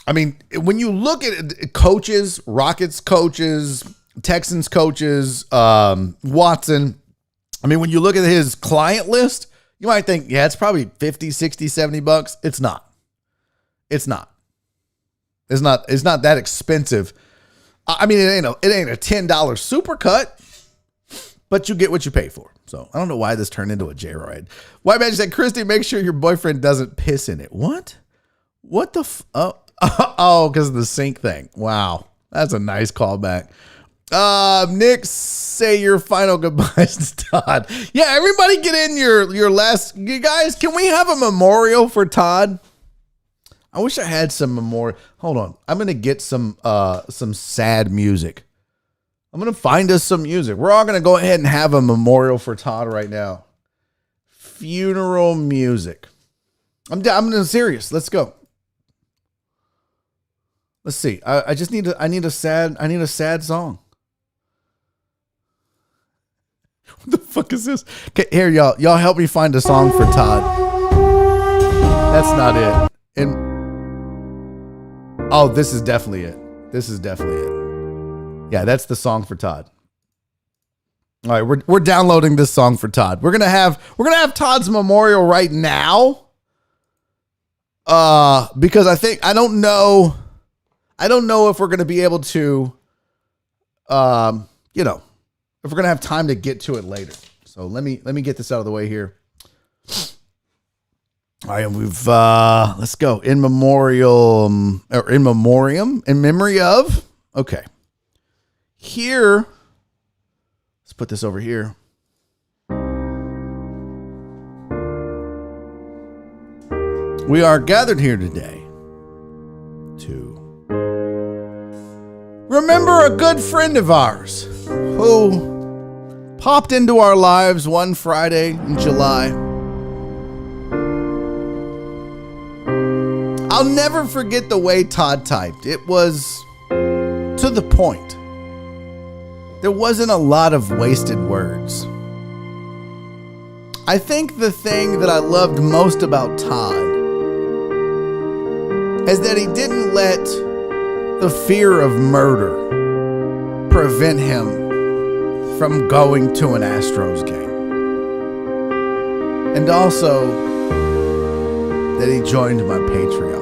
I mean, when you look at it, coaches, Rockets coaches, Texans coaches, Watson, I mean, when you look at his client list, you might think, yeah, it's probably 50, 60, 70 bucks. It's not. It's not that expensive. I mean, it ain't a $10 supercut, but you get what you pay for. So I don't know why this turned into a J-Roid. White Man said, Christy, make sure your boyfriend doesn't piss in it. What? What the oh, because of the sink thing. Wow. That's a nice callback. Nick, say your final goodbyes to Todd. Yeah, everybody get in your last. You guys, can we have a memorial for Todd? I wish I had some memorial. Hold on. I'm going to get some sad music. I'm going to find us some music. We're all going to go ahead and have a memorial for Todd right now. Funeral music. I'm serious. Let's go. Let's see. I need a sad song. What the fuck is this? Okay, here, y'all help me find a song for Todd. That's not it. Oh, this is definitely it. Yeah, that's the song for Todd. All right, we're downloading this song for Todd. We're gonna have Todd's memorial right now. Because I don't know if we're gonna be able to, if we're gonna have time to get to it later. So let me get this out of the way here. All right, let's go. In memory of. Okay. Here, let's put this over here. We are gathered here today to remember a good friend of ours who popped into our lives one Friday in July. I'll never forget the way Todd typed. It was to the point. There wasn't a lot of wasted words. I think the thing that I loved most about Todd is that he didn't let the fear of murder prevent him from going to an Astros game. And also that he joined my Patreon.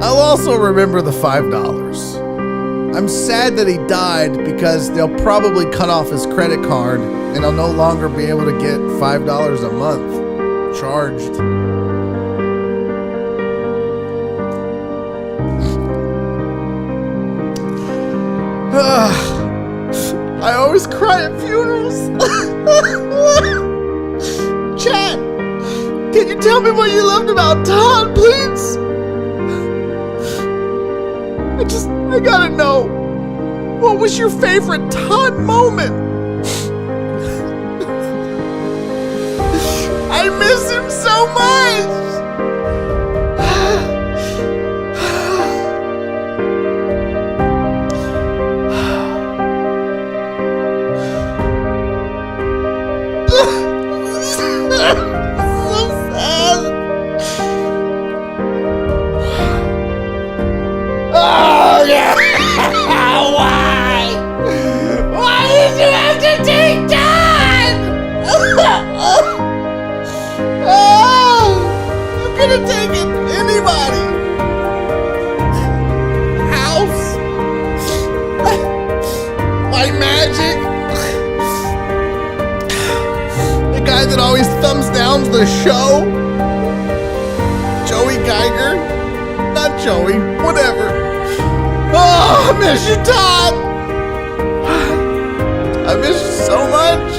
I'll also remember the $5. I'm sad that he died because they'll probably cut off his credit card and I'll no longer be able to get $5 a month charged. I always cry at funerals. Chat, can you tell me what you loved about Todd, please? I gotta know. What was your favorite Todd moment? I miss him so much. So sad. that always thumbs downs the show. Joey Geiger. Not Joey. Whatever. Oh, I miss you, Todd. I miss you so much.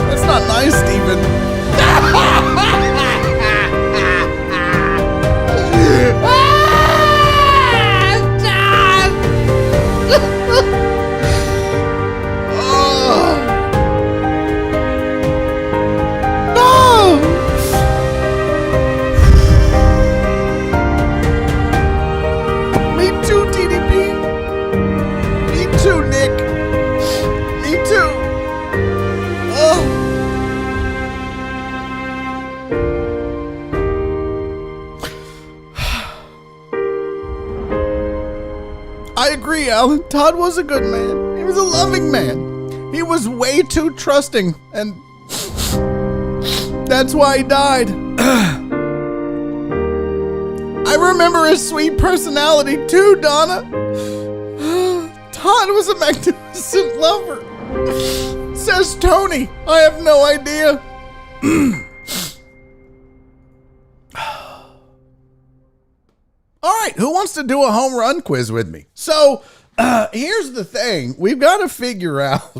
That's not nice, Steven. I agree, Alan. Todd was a good man. He was a loving man. He was way too trusting, and that's why he died. I remember his sweet personality too, Donna. Todd was a magnificent lover. Says Tony. I have no idea. All right, who wants to do a home run quiz with me? So, here's the thing. We've got to figure out.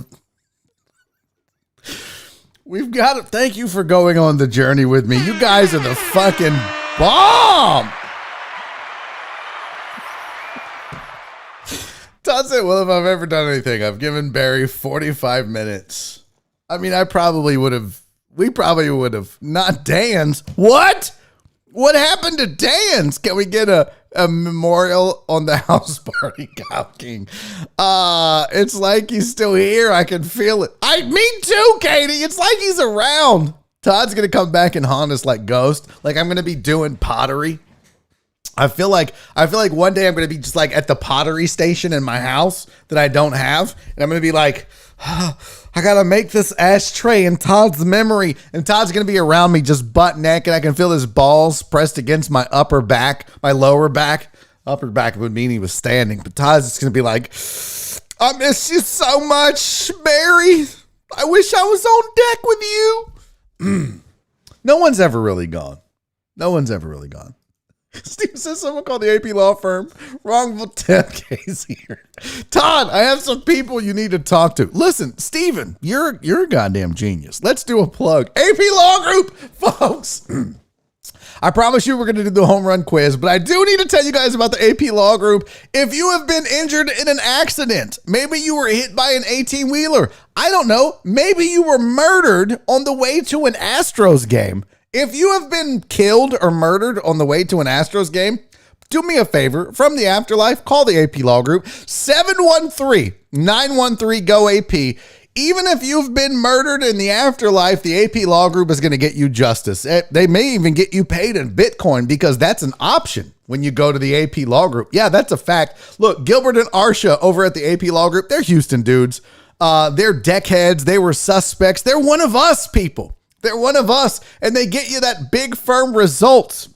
Thank you for going on the journey with me. You guys are the fucking bomb. Todd said, well, if I've ever done anything, I've given Barry 45 minutes. I mean, we probably would have, not Dan's. What? What happened to Dan's? Can we get a memorial on the house party, Cow King? It's like he's still here. I can feel it. Me too, Katie. It's like he's around. Todd's going to come back and haunt us like Ghost. Like I'm going to be doing pottery. I feel like one day I'm going to be just like at the pottery station in my house that I don't have. And I'm going to be like, I got to make this ashtray in Todd's memory. And Todd's going to be around me just butt naked. I can feel his balls pressed against my upper back, my lower back. Upper back would mean he was standing. But Todd's just going to be like, I miss you so much, Barry. I wish I was on deck with you. No one's ever really gone. Steve says someone called the AP law firm. Wrongful death case here. Todd, I have some people you need to talk to. Listen, Steven, you're a goddamn genius. Let's do a plug. AP Law Group, folks. I promise you we're going to do the home run quiz, but I do need to tell you guys about the AP Law Group. If you have been injured in an accident, maybe you were hit by an 18-wheeler. I don't know. Maybe you were murdered on the way to an Astros game. If you have been killed or murdered on the way to an Astros game, do me a favor. From the afterlife, call the AP Law Group, 713-913-GO-AP. Even if you've been murdered in the afterlife, the AP Law Group is going to get you justice. They may even get you paid in Bitcoin because that's an option when you go to the AP Law Group. Yeah, that's a fact. Look, Gilbert and Arsha over at the AP Law Group, they're Houston dudes. They're deckheads. They were suspects. They're one of us, people. They're one of us, and they get you that big, firm results.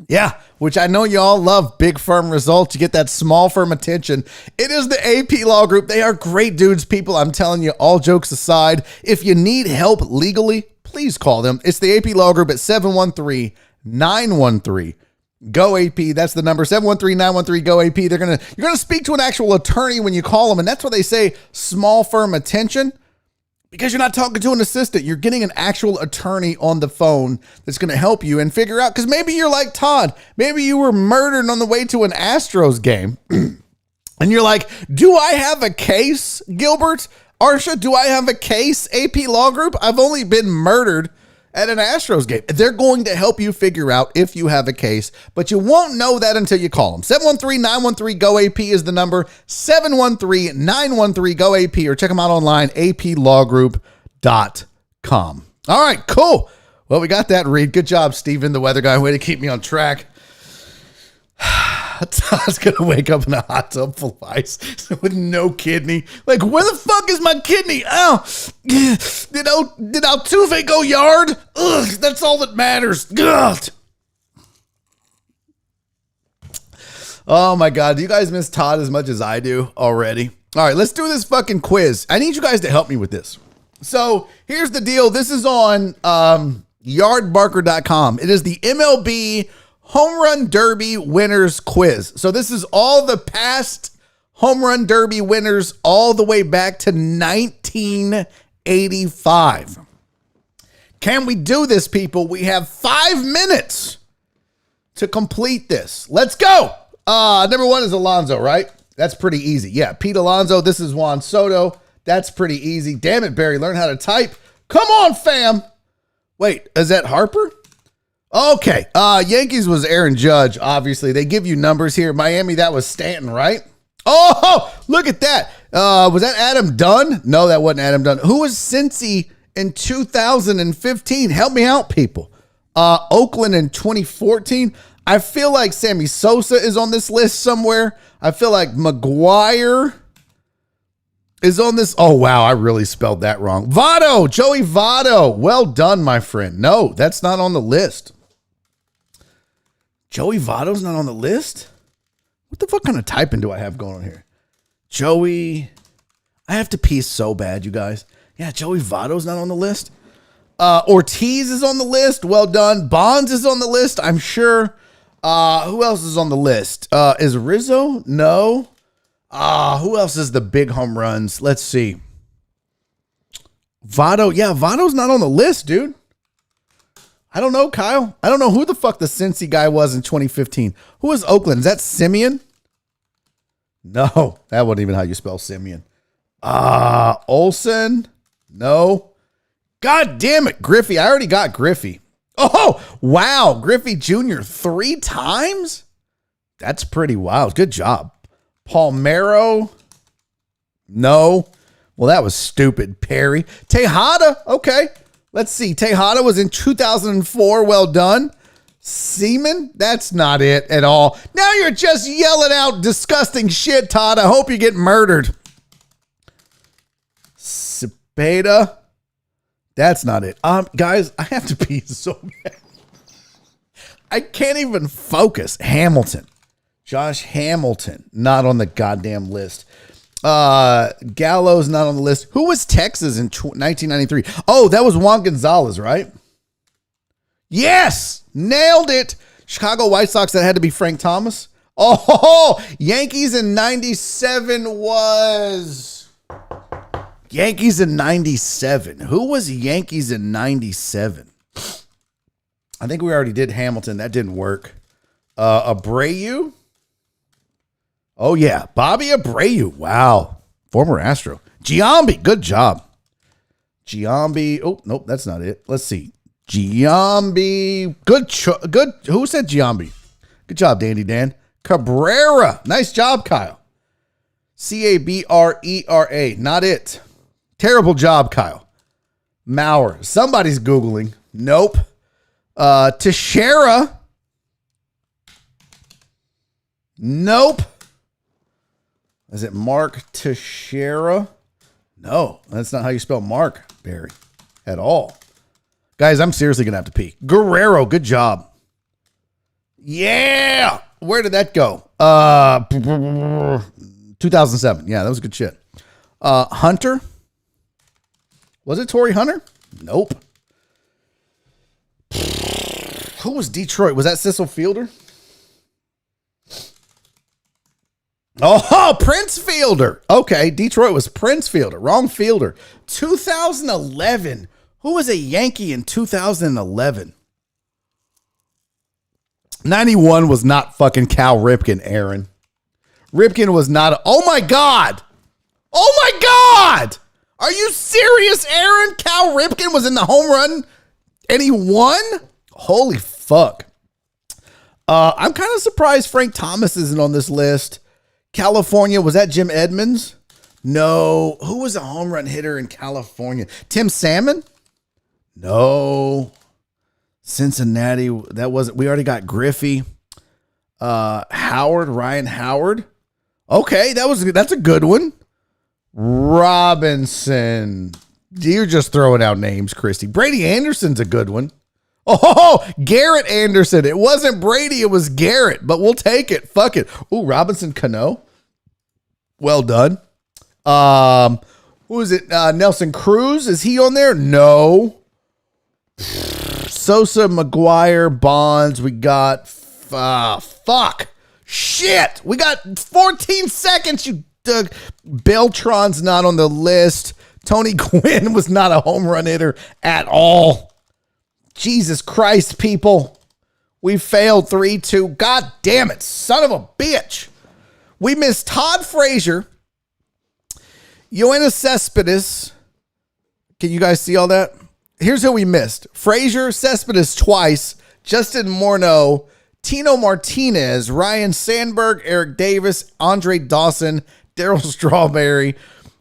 Yeah, which I know y'all love big, firm results. You get that small, firm attention. It is the AP Law Group. They are great dudes, people. I'm telling you, all jokes aside, if you need help legally, please call them. It's the AP Law Group at 713-913-GO-AP. That's the number, 713-913-GO-AP. You're gonna speak to an actual attorney when you call them, and that's why they say small, firm attention. Because you're not talking to an assistant. You're getting an actual attorney on the phone that's going to help you and figure out, because maybe you're like Todd. Maybe you were murdered on the way to an Astros game. And you're like, do I have a case, Gilbert? Arsha, do I have a case, AP Law Group? I've only been murdered at an Astros game. They're going to help you figure out if you have a case, but you won't know that until you call them. 713-913-GO-AP is the number, 713-913-GO-AP, or check them out online, aplawgroup.com. All right, cool. Well, we got that read. Good job, Steven, the weather guy. Way to keep me on track. Todd's gonna wake up in a hot tub full of ice with no kidney. Like, where the fuck is my kidney? Oh, did Altuve go yard? Ugh, that's all that matters. God. Oh my God, do you guys miss Todd as much as I do already? All right, let's do this fucking quiz. I need you guys to help me with this. So here's the deal. This is on yardbarker.com. It is the MLB Home Run Derby winners quiz. So this is all the past Home Run Derby winners all the way back to 1985. Can we do this, people? We have 5 minutes to complete this. Let's go. Number 1 is Alonso, right? That's pretty easy. Yeah, Pete Alonso. This is Juan Soto. That's pretty easy. Damn it, Barry. Learn how to type. Come on, fam. Wait, is that Harper? Okay. Yankees was Aaron Judge, obviously. They give you numbers here. Miami, that was Stanton, right? Oh, look at that. Was that Adam Dunn? No, that wasn't Adam Dunn. Who was Cincy in 2015? Help me out, people. Oakland in 2014. I feel like Sammy Sosa is on this list somewhere. I feel like McGuire is on this. Oh, wow. I really spelled that wrong. Votto, Joey Votto. Well done, my friend. No, that's not on the list. Joey Votto's not on the list? What the fuck kind of typing do I have going on here? Joey. I have to pee so bad, you guys. Yeah, Joey Votto's not on the list. Ortiz is on the list. Well done. Bonds is on the list, I'm sure. Who else is on the list? Is Rizzo? No. Who else is the big home runs? Let's see. Votto. Yeah, Votto's not on the list, dude. I don't know, Kyle. I don't know who the fuck the Cincy guy was in 2015. Who was Oakland? Is that Simeon? No, that wasn't even how you spell Simeon. Olsen? No. God damn it, Griffey. I already got Griffey. Oh, wow. Griffey Jr. 3 times? That's pretty wild. Good job. Palmeiro? No. Well, that was stupid. Perry. Tejada? Okay. Let's see. Tejada was in 2004. Well done. Seaman? That's not it at all. Now you're just yelling out disgusting shit, Todd. I hope you get murdered. Cepeda? That's not it. Guys, I have to pee so bad. I can't even focus. Hamilton. Josh Hamilton. Not on the goddamn list. Gallo's not on the list. Who was Texas in 1993? Oh, that was Juan Gonzalez, right? Yes! Nailed it. Chicago White Sox, that had to be Frank Thomas. Oh, Yankees in 97 was... Yankees in 97. Who was Yankees in 97? I think we already did Hamilton. That didn't work. Abreu? Oh, yeah. Bobby Abreu. Wow. Former Astro. Giambi. Good job. Giambi. Oh, nope. That's not it. Let's see. Giambi. Good. Who said Giambi? Good job, Dandy Dan. Cabrera. Nice job, Kyle. Cabrera. Not it. Terrible job, Kyle. Mauer. Somebody's Googling. Nope. Teixeira. Nope. Is it Mark Teixeira? No, that's not how you spell Mark, Barry, at all. Guys, I'm seriously going to have to pee. Guerrero, good job. Yeah. Where did that go? 2007. Yeah, that was good shit. Hunter. Was it Torrey Hunter? Nope. Who was Detroit? Was that Cecil Fielder? Oh, Prince Fielder. Okay, Detroit was Prince Fielder. Wrong fielder. 2011. Who was a Yankee in 2011? 91 was not fucking Cal Ripken, Aaron. Ripken was not. Oh, my God. Oh, my God. Are you serious, Aaron? Cal Ripken was in the home run and he won? Holy fuck. I'm kind of surprised Frank Thomas isn't on this list. California, was that Jim Edmonds? No. Who was a home run hitter in California? Tim Salmon? No. Cincinnati, that wasn't. We already got Griffey. Howard, Ryan Howard. Okay, that's a good one. Robinson. You're just throwing out names, Christy. Brady Anderson's a good one. Oh, Garrett Anderson. It wasn't Brady, it was Garrett, but we'll take it. Fuck it. Ooh, Robinson Cano. Well done. Who is it? Nelson Cruz, is he on there? No. Sosa, McGuire, Bonds. We got shit. We got 14 seconds. Beltran's not on the list. Tony Gwynn was not a home run hitter at all. Jesus Christ, people. We failed 3-2. God damn it, son of a bitch. We missed Todd Frazier, Yoenis Cespedes. Can you guys see all that? Here's who we missed. Frazier, Cespedes twice, Justin Morneau, Tino Martinez, Ryan Sandberg, Eric Davis, Andre Dawson, Darryl Strawberry,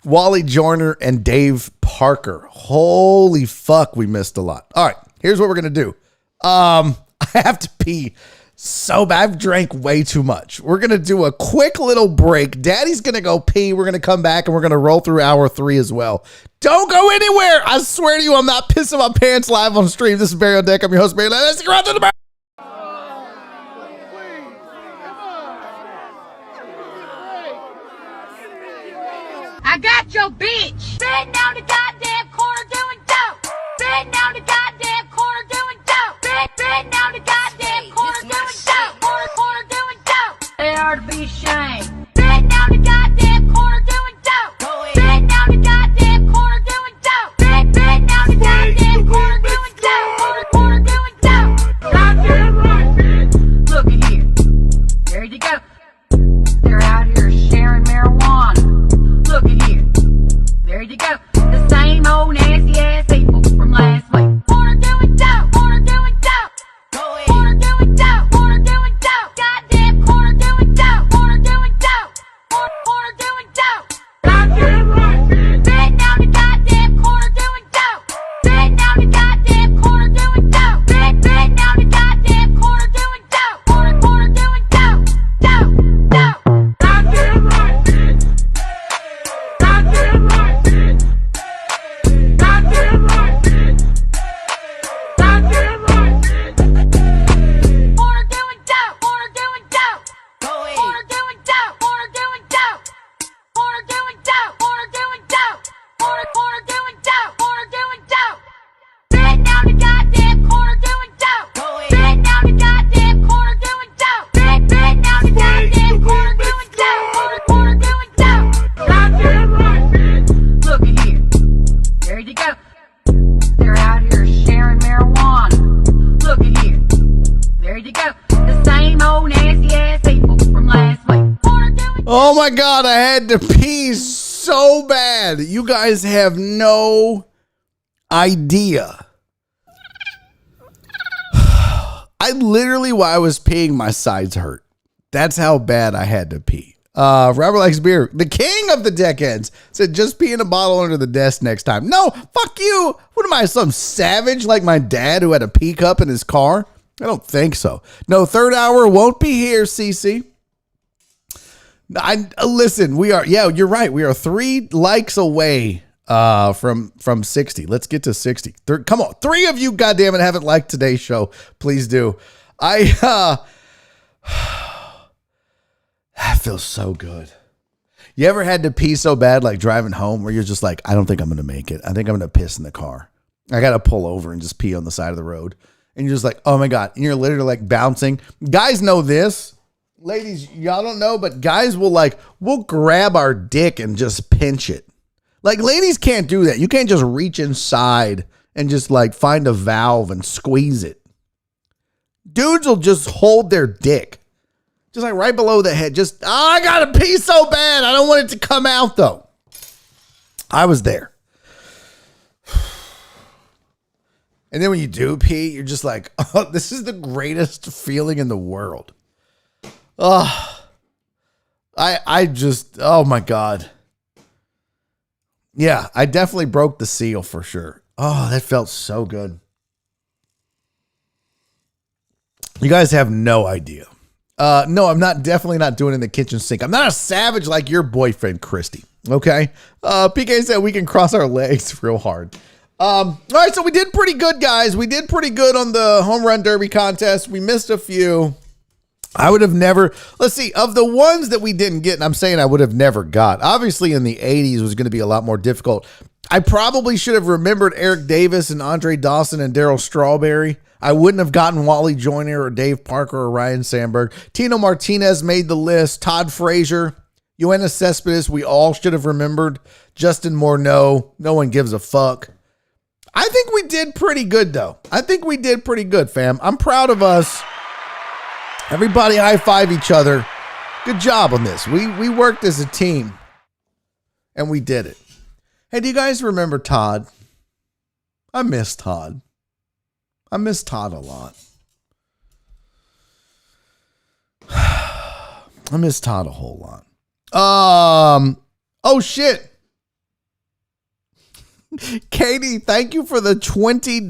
Wally Joyner, and Dave Parker. Holy fuck, we missed a lot. All right, here's what we're going to do. I have to pee so bad. I've drank way too much. We're going to do a quick little break. Daddy's going to go pee. We're going to come back and we're going to roll through hour 3 as well. Don't go anywhere. I swear to you, I'm not pissing my pants live on stream. This is Barry on Deck. I'm your host, Barry. Let's go out to the break. I got your bitch sitting down the goddamn corner doing dope. Sitting down the goddamn corner doing dope. Sitting down the goddamn corner doing dope. Corner doing dope. They are to be ashamed. Sitting down the goddamn corner doing dope. Sitting down the goddamn corner doing dope. Sitting down the goddamn corner doing dope. Corner doing dope. Goddamn right, bitch. Look at here. There you go. They're out here sharing marijuana. Look at here. There you go. The same old nasty ass people from last week. Corner doing dope. Corner doing dope. Corner doing dope. Corner doing dope. Goddamn corner doing dope. Corner doing dope. Corner doing dope. Goddamn right, bitch. Sitting down the goddamn corner doing dope. Sitting down the goddamn corner doing dope. Sitting down the goddamn corner doing dope. Corner doing dope. Dope. Goddamn right, bitch. Goddamn right, bitch. Goddamn right, bitch. Goddamn right, bitch. Corner doing dope. Corner doing dope. Corner doing dope. Corner doing dope. Corner doing dope. Corner doing dope. Corner doing dope. Corner doing dope. Sitting down the goddamn corner doing dope. Sitting down the goddamn corner doing dope. Sitting down the goddamn corner doing dope. Corner doing dope. Goddamn right, bitch. Look at here. There you go. They're out here sharing marijuana. Look at here. There you go. The same old nasty ass people from last week. Corner doing Oh my God, I had to pee so bad. You guys have no idea. I literally, while I was peeing, my sides hurt. That's how bad I had to pee. Robert Likes Beer, the king of the deckheads, said just pee in a bottle under the desk next time. No, fuck you. What am I, some savage like my dad who had a pee cup in his car? I don't think so. No, third hour won't be here, CC. Listen, we are, yeah, you're right. We are 3 likes away from 60. Let's get to 60. Come on. 3 of you, goddammit, haven't liked today's show. Please do. That feels so good. You ever had to pee so bad, like driving home, where you're just like, I don't think I'm going to make it. I think I'm going to piss in the car. I got to pull over and just pee on the side of the road. And you're just like, oh my God. And you're literally like bouncing. Guys know this. Ladies, y'all don't know, but guys we'll grab our dick and just pinch it. Like, ladies can't do that. You can't just reach inside and just like find a valve and squeeze it. Dudes will just hold their dick. Just like right below the head. Just, I gotta pee so bad. I don't want it to come out though. I was there. And then when you do pee, you're just like, oh, this is the greatest feeling in the world. Oh, I just, oh my God. Yeah, I definitely broke the seal for sure. Oh, that felt so good. You guys have no idea. No, I'm definitely not doing it in the kitchen sink. I'm not a savage like your boyfriend, Christy. Okay. PK said we can cross our legs real hard. All right. So we did pretty good, guys. We did pretty good on the home run derby contest. We missed a few. I would have never, let's see, of the ones that we didn't get, and I'm saying I would have never got, obviously in the 80s was going to be a lot more difficult. I probably should have remembered Eric Davis and Andre Dawson and Darryl Strawberry. I wouldn't have gotten Wally Joyner or Dave Parker or Ryan Sandberg. Tino Martinez made the list. Todd Frazier, Yoenis Cespedes, we all should have remembered. Justin Morneau, no one gives a fuck. I think we did pretty good, though. I think we did pretty good, fam. I'm proud of us. Everybody high five each other. Good job on this. We worked as a team, and we did it. Hey, do you guys remember Todd? I miss Todd. I miss Todd a lot. I miss Todd a whole lot. Oh shit. Katie, thank you for the $20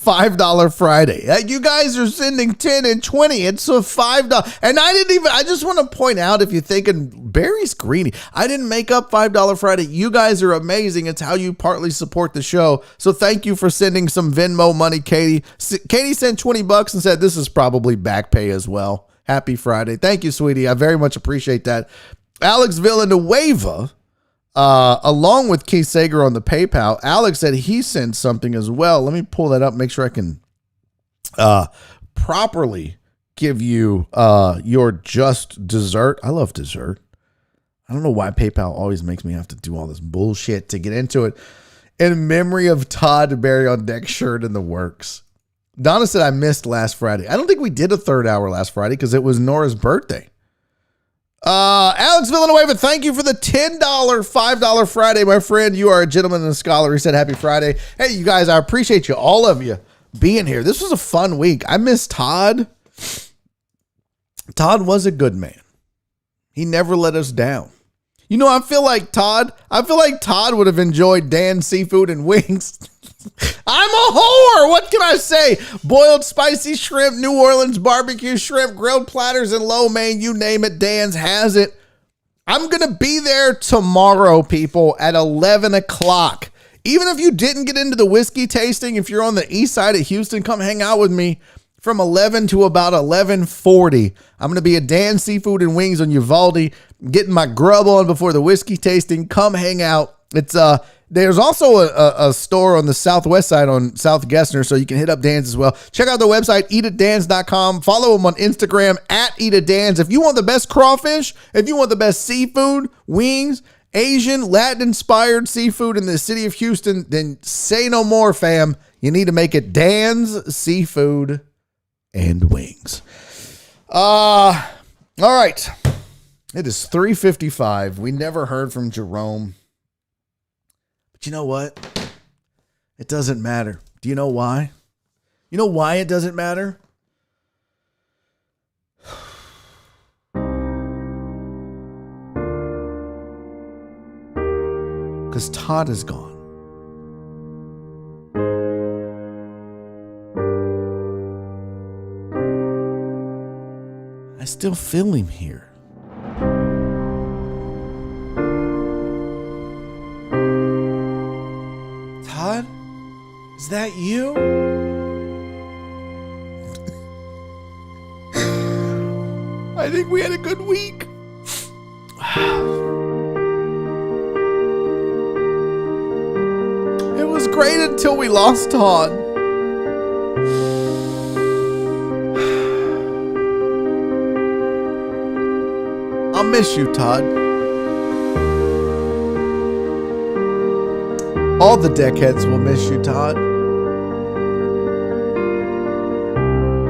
$5 Friday. You guys are sending 10 and 20. It's a $5. And I just want to point out, if you're thinking Barry's greedy, I didn't make up $5 Friday. You guys are amazing. It's how you partly support the show. So thank you for sending some Venmo money, Katie. Katie sent $20 and said this is probably back pay as well. Happy Friday. Thank you, sweetie. I very much appreciate that. Alex Villanueva, along with Keith Sager on the PayPal, Alex said he sent something as well. Let me pull that up, make sure I can properly give you your just dessert. I love dessert. I don't know why PayPal always makes me have to do all this bullshit to get into it. In memory of Todd Barry on Deck shirt in the works. Donna said I missed last Friday. I don't think we did a third hour last Friday because it was Nora's birthday. Alex Villanueva, thank you for the $10 $5 Friday, my friend. You are a gentleman and a scholar. He said happy Friday. Hey, you guys, I appreciate you, all of you, being here. This was a fun week. I miss Todd. Todd was a good man. He never let us down. You know, I feel like Todd would have enjoyed Dan's seafood and wings. I'm a whore. What can I say? Boiled spicy shrimp, New Orleans barbecue shrimp, grilled platters, and lo mein, you name it, Dan's has it. I'm going to be there tomorrow, people, at 11 o'clock. Even if you didn't get into the whiskey tasting, if you're on the east side of Houston, come hang out with me from 11 to about 11:40. I'm going to be at Dan's Seafood and Wings on Uvalde, getting my grub on before the whiskey tasting. Come hang out. It's there's also a store on the southwest side on South Gessner, so you can hit up Dan's as well. Check out the website, eatatdans.com. Follow them on Instagram, @eatatdans. If you want the best crawfish, if you want the best seafood, wings, Asian, Latin-inspired seafood in the city of Houston, then say no more, fam. You need to make it Dan's Seafood and Wings. All right. It is 3:55. We never heard from Jerome. But you know what? It doesn't matter. Do you know why? You know why it doesn't matter? Because Todd is gone. I still feel him here. Todd? Is that you? I think we had a good week. It was great until we lost Todd. I'll miss you, Todd. All the deckheads will miss you, Todd.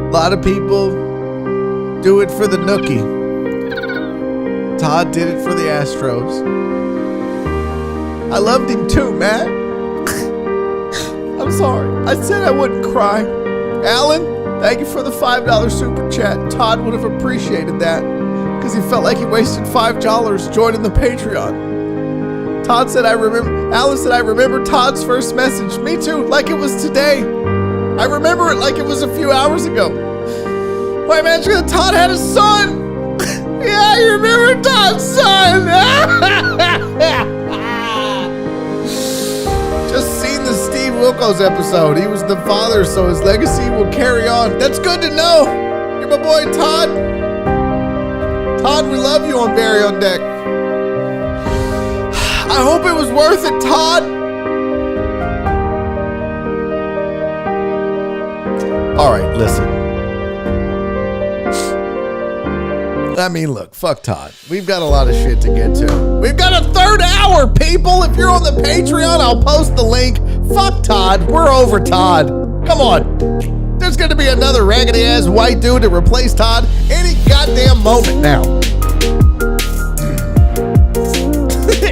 A lot of people do it for the nookie. Todd did it for the Astros. I loved him too, man. I'm sorry. I said I wouldn't cry. Alan, thank you for the $5 super chat. Todd would have appreciated that because he felt like he wasted $5 joining the Patreon. Todd said, Alan said, I remember Todd's first message. Me too, like it was today. I remember it like it was a few hours ago. Why, man, Todd had a son. Yeah, you remember Todd's son. Just seen the Steve Wilkos episode. He was the father, so his legacy will carry on. That's good to know. Your my boy Todd. Todd, we love you on Barry on Deck. I hope it was worth it, Todd. All right, listen. I mean, look, fuck Todd. We've got a lot of shit to get to. We've got a third hour, people. If you're on the Patreon, I'll post the link. Fuck Todd. We're over Todd. Come on. There's going to be another raggedy-ass white dude to replace Todd any goddamn moment now.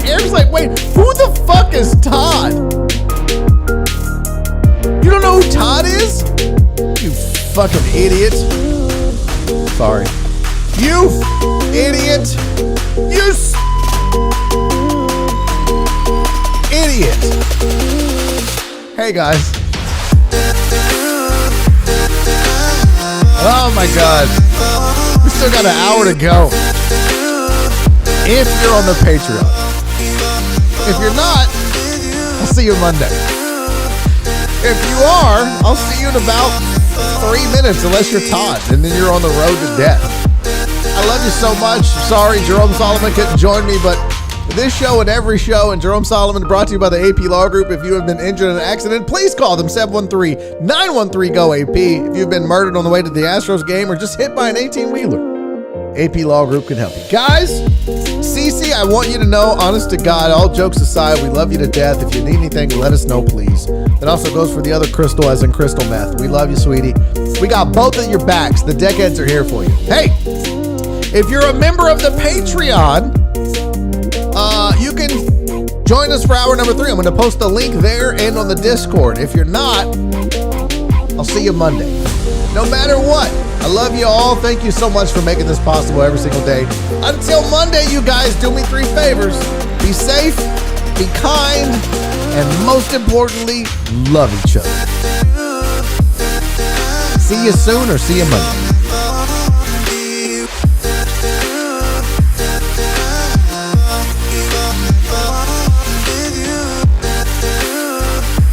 Eric's like, wait, who the fuck is Todd? You don't know who Todd is? You fucking idiot. Sorry. You idiot. You idiot. Hey, guys. Oh, my God. We still got an hour to go. If you're on the Patreon. If you're not, I'll see you Monday. If you are, I'll see you in about 3 minutes, unless you're Todd, and then you're on the road to death. I love you so much. Sorry, Jerome Solomon couldn't join me, but this show and every show, and Jerome Solomon brought to you by the AP Law Group. If you have been injured in an accident, please call them 713-913-GO-AP. If you've been murdered on the way to the Astros game or just hit by an 18-wheeler, AP Law Group can help you. Guys, Cece, I want you to know, honest to God, all jokes aside, we love you to death. If you need anything, let us know, please. That also goes for the other crystal, as in crystal meth. We love you, sweetie. We got both of your backs. The deckheads are here for you. Hey, if you're a member of the Patreon, you can join us for hour number 3. I'm going to post the link there and on the Discord. If you're not, I'll see you Monday. No matter what, I love you all. Thank you so much for making this possible every single day. Until Monday, you guys, do me 3 favors. Be safe, be kind, and most importantly, love each other. See you soon or see you Monday.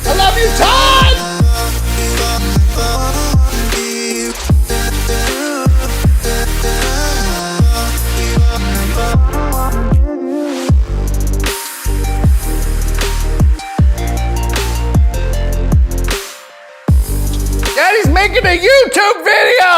I love you, Todd! Daddy's making a YouTube video!